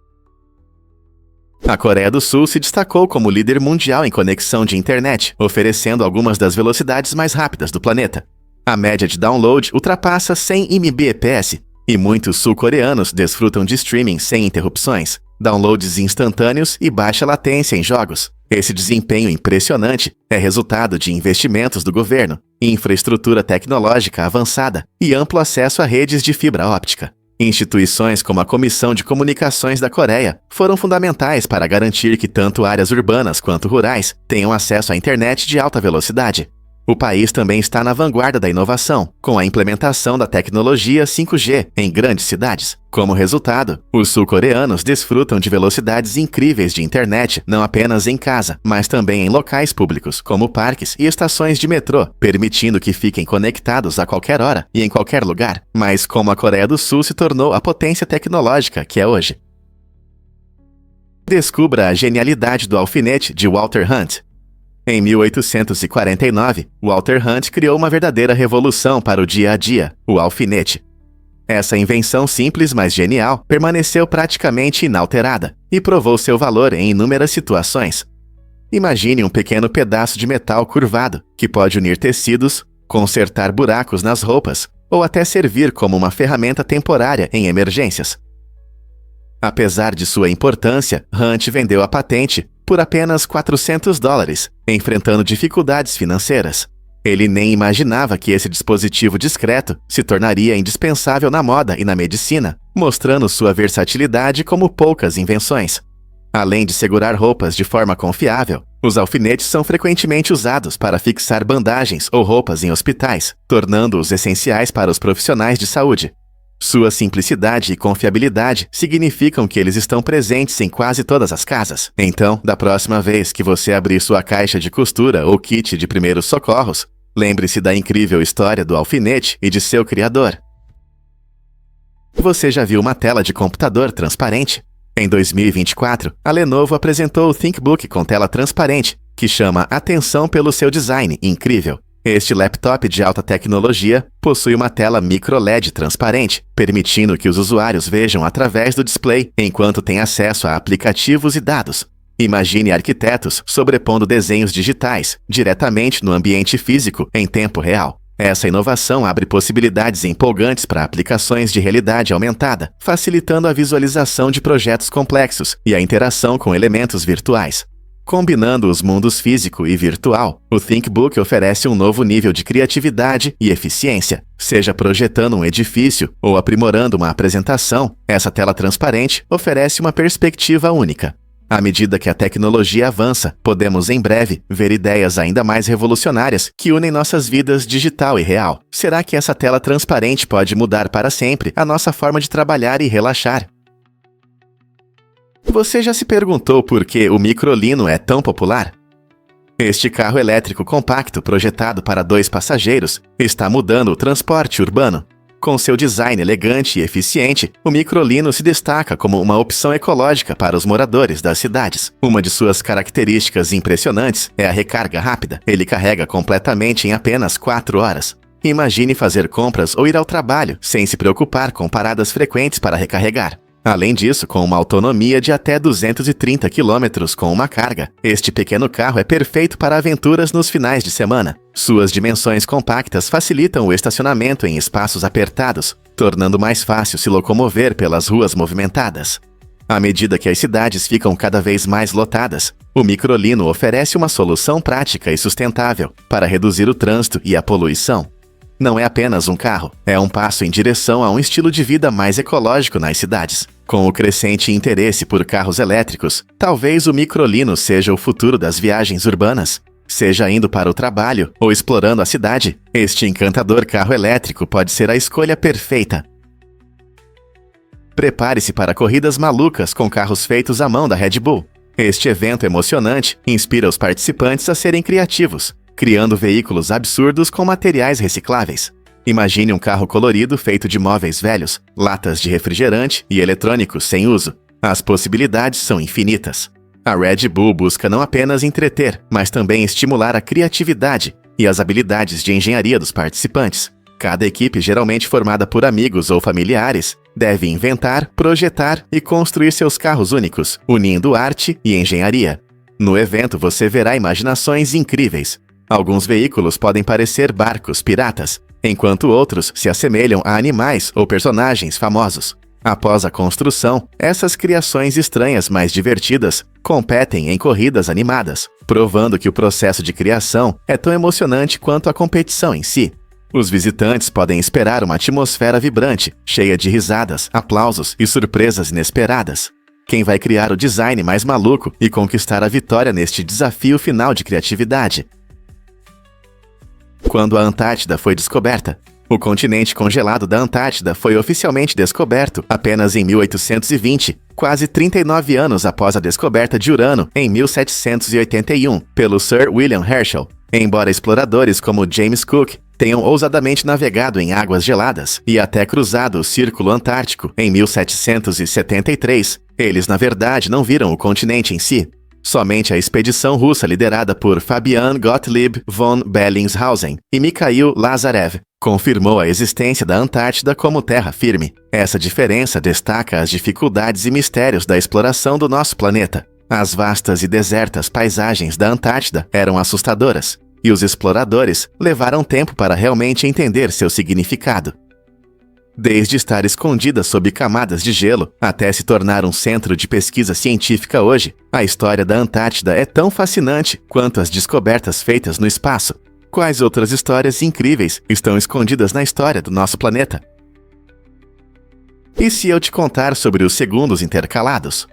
A Coreia do Sul se destacou como líder mundial em conexão de internet, oferecendo algumas das velocidades mais rápidas do planeta. A média de download ultrapassa 100 Mbps, e muitos sul-coreanos desfrutam de streaming sem interrupções, downloads instantâneos e baixa latência em jogos. Esse desempenho impressionante é resultado de investimentos do governo, infraestrutura tecnológica avançada e amplo acesso a redes de fibra óptica. Instituições como a Comissão de Comunicações da Coreia foram fundamentais para garantir que tanto áreas urbanas quanto rurais tenham acesso à internet de alta velocidade. O país também está na vanguarda da inovação, com a implementação da tecnologia 5G em grandes cidades. Como resultado, os sul-coreanos desfrutam de velocidades incríveis de internet não apenas em casa, mas também em locais públicos, como parques e estações de metrô, permitindo que fiquem conectados a qualquer hora e em qualquer lugar. Mas como a Coreia do Sul se tornou a potência tecnológica que é hoje? Descubra a genialidade do alfinete de Walter Hunt. Em 1849, Walter Hunt criou uma verdadeira revolução para o dia a dia, o alfinete. Essa invenção simples, mas genial, permaneceu praticamente inalterada e provou seu valor em inúmeras situações. Imagine um pequeno pedaço de metal curvado, que pode unir tecidos, consertar buracos nas roupas, ou até servir como uma ferramenta temporária em emergências. Apesar de sua importância, Hunt vendeu a patente por apenas $400, enfrentando dificuldades financeiras. Ele nem imaginava que esse dispositivo discreto se tornaria indispensável na moda e na medicina, mostrando sua versatilidade como poucas invenções. Além de segurar roupas de forma confiável, os alfinetes são frequentemente usados para fixar bandagens ou roupas em hospitais, tornando-os essenciais para os profissionais de saúde. Sua simplicidade e confiabilidade significam que eles estão presentes em quase todas as casas. Então, da próxima vez que você abrir sua caixa de costura ou kit de primeiros socorros, lembre-se da incrível história do alfinete e de seu criador. Você já viu uma tela de computador transparente? Em 2024, a Lenovo apresentou o ThinkBook com tela transparente, que chama atenção pelo seu design incrível. Este laptop de alta tecnologia possui uma tela micro-LED transparente, permitindo que os usuários vejam através do display enquanto têm acesso a aplicativos e dados. Imagine arquitetos sobrepondo desenhos digitais diretamente no ambiente físico em tempo real. Essa inovação abre possibilidades empolgantes para aplicações de realidade aumentada, facilitando a visualização de projetos complexos e a interação com elementos virtuais. Combinando os mundos físico e virtual, o ThinkBook oferece um novo nível de criatividade e eficiência. Seja projetando um edifício ou aprimorando uma apresentação, essa tela transparente oferece uma perspectiva única. À medida que a tecnologia avança, podemos em breve ver ideias ainda mais revolucionárias que unem nossas vidas digital e real. Será que essa tela transparente pode mudar para sempre a nossa forma de trabalhar e relaxar? Você já se perguntou por que o Microlino é tão popular? Este carro elétrico compacto projetado para 2 passageiros está mudando o transporte urbano. Com seu design elegante e eficiente, o Microlino se destaca como uma opção ecológica para os moradores das cidades. Uma de suas características impressionantes é a recarga rápida. Ele carrega completamente em apenas 4 horas. Imagine fazer compras ou ir ao trabalho sem se preocupar com paradas frequentes para recarregar. Além disso, com uma autonomia de até 230 km com uma carga, este pequeno carro é perfeito para aventuras nos finais de semana. Suas dimensões compactas facilitam o estacionamento em espaços apertados, tornando mais fácil se locomover pelas ruas movimentadas. À medida que as cidades ficam cada vez mais lotadas, o Microlino oferece uma solução prática e sustentável para reduzir o trânsito e a poluição. Não é apenas um carro, é um passo em direção a um estilo de vida mais ecológico nas cidades. Com o crescente interesse por carros elétricos, talvez o Microlino seja o futuro das viagens urbanas. Seja indo para o trabalho ou explorando a cidade, este encantador carro elétrico pode ser a escolha perfeita. Prepare-se para corridas malucas com carros feitos à mão da Red Bull. Este evento emocionante inspira os participantes a serem criativos, criando veículos absurdos com materiais recicláveis. Imagine um carro colorido feito de móveis velhos, latas de refrigerante e eletrônicos sem uso. As possibilidades são infinitas. A Red Bull busca não apenas entreter, mas também estimular a criatividade e as habilidades de engenharia dos participantes. Cada equipe, geralmente formada por amigos ou familiares, deve inventar, projetar e construir seus carros únicos, unindo arte e engenharia. No evento você verá imaginações incríveis. Alguns veículos podem parecer barcos piratas, enquanto outros se assemelham a animais ou personagens famosos. Após a construção, essas criações estranhas mas divertidas competem em corridas animadas, provando que o processo de criação é tão emocionante quanto a competição em si. Os visitantes podem esperar uma atmosfera vibrante, cheia de risadas, aplausos e surpresas inesperadas. Quem vai criar o design mais maluco e conquistar a vitória neste desafio final de criatividade? quando a Antártida foi descoberta. O continente congelado da Antártida foi oficialmente descoberto apenas em 1820, quase 39 anos após a descoberta de Urano em 1781, pelo Sir William Herschel. Embora exploradores como James Cook tenham ousadamente navegado em águas geladas e até cruzado o Círculo Antártico em 1773, eles na verdade não viram o continente em si. Somente a expedição russa liderada por Fabian Gottlieb von Bellingshausen e Mikhail Lazarev confirmou a existência da Antártida como terra firme. Essa diferença destaca as dificuldades e mistérios da exploração do nosso planeta. As vastas e desertas paisagens da Antártida eram assustadoras, e os exploradores levaram tempo para realmente entender seu significado. Desde estar escondida sob camadas de gelo até se tornar um centro de pesquisa científica hoje, a história da Antártida é tão fascinante quanto as descobertas feitas no espaço. Quais outras histórias incríveis estão escondidas na história do nosso planeta? E se eu te contar sobre os segundos intercalados?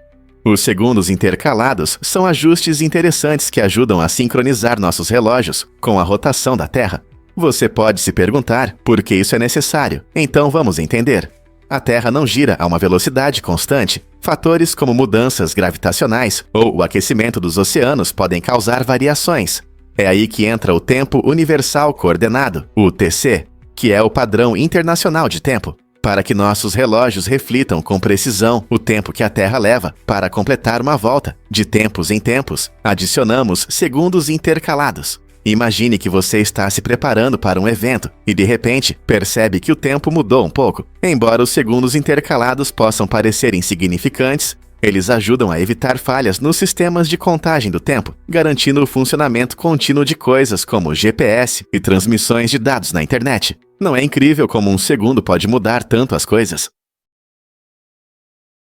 Os segundos intercalados são ajustes interessantes que ajudam a sincronizar nossos relógios com a rotação da Terra. Você pode se perguntar por que isso é necessário, então vamos entender. A Terra não gira a uma velocidade constante. Fatores como mudanças gravitacionais ou o aquecimento dos oceanos podem causar variações. É aí que entra o Tempo Universal Coordenado, o UTC, que é o padrão internacional de tempo, para que nossos relógios reflitam com precisão o tempo que a Terra leva para completar uma volta. De tempos em tempos, adicionamos segundos intercalados. Imagine que você está se preparando para um evento e, de repente, percebe que o tempo mudou um pouco. Embora os segundos intercalados possam parecer insignificantes, eles ajudam a evitar falhas nos sistemas de contagem do tempo, garantindo o funcionamento contínuo de coisas como GPS e transmissões de dados na internet. Não é incrível como um segundo pode mudar tanto as coisas?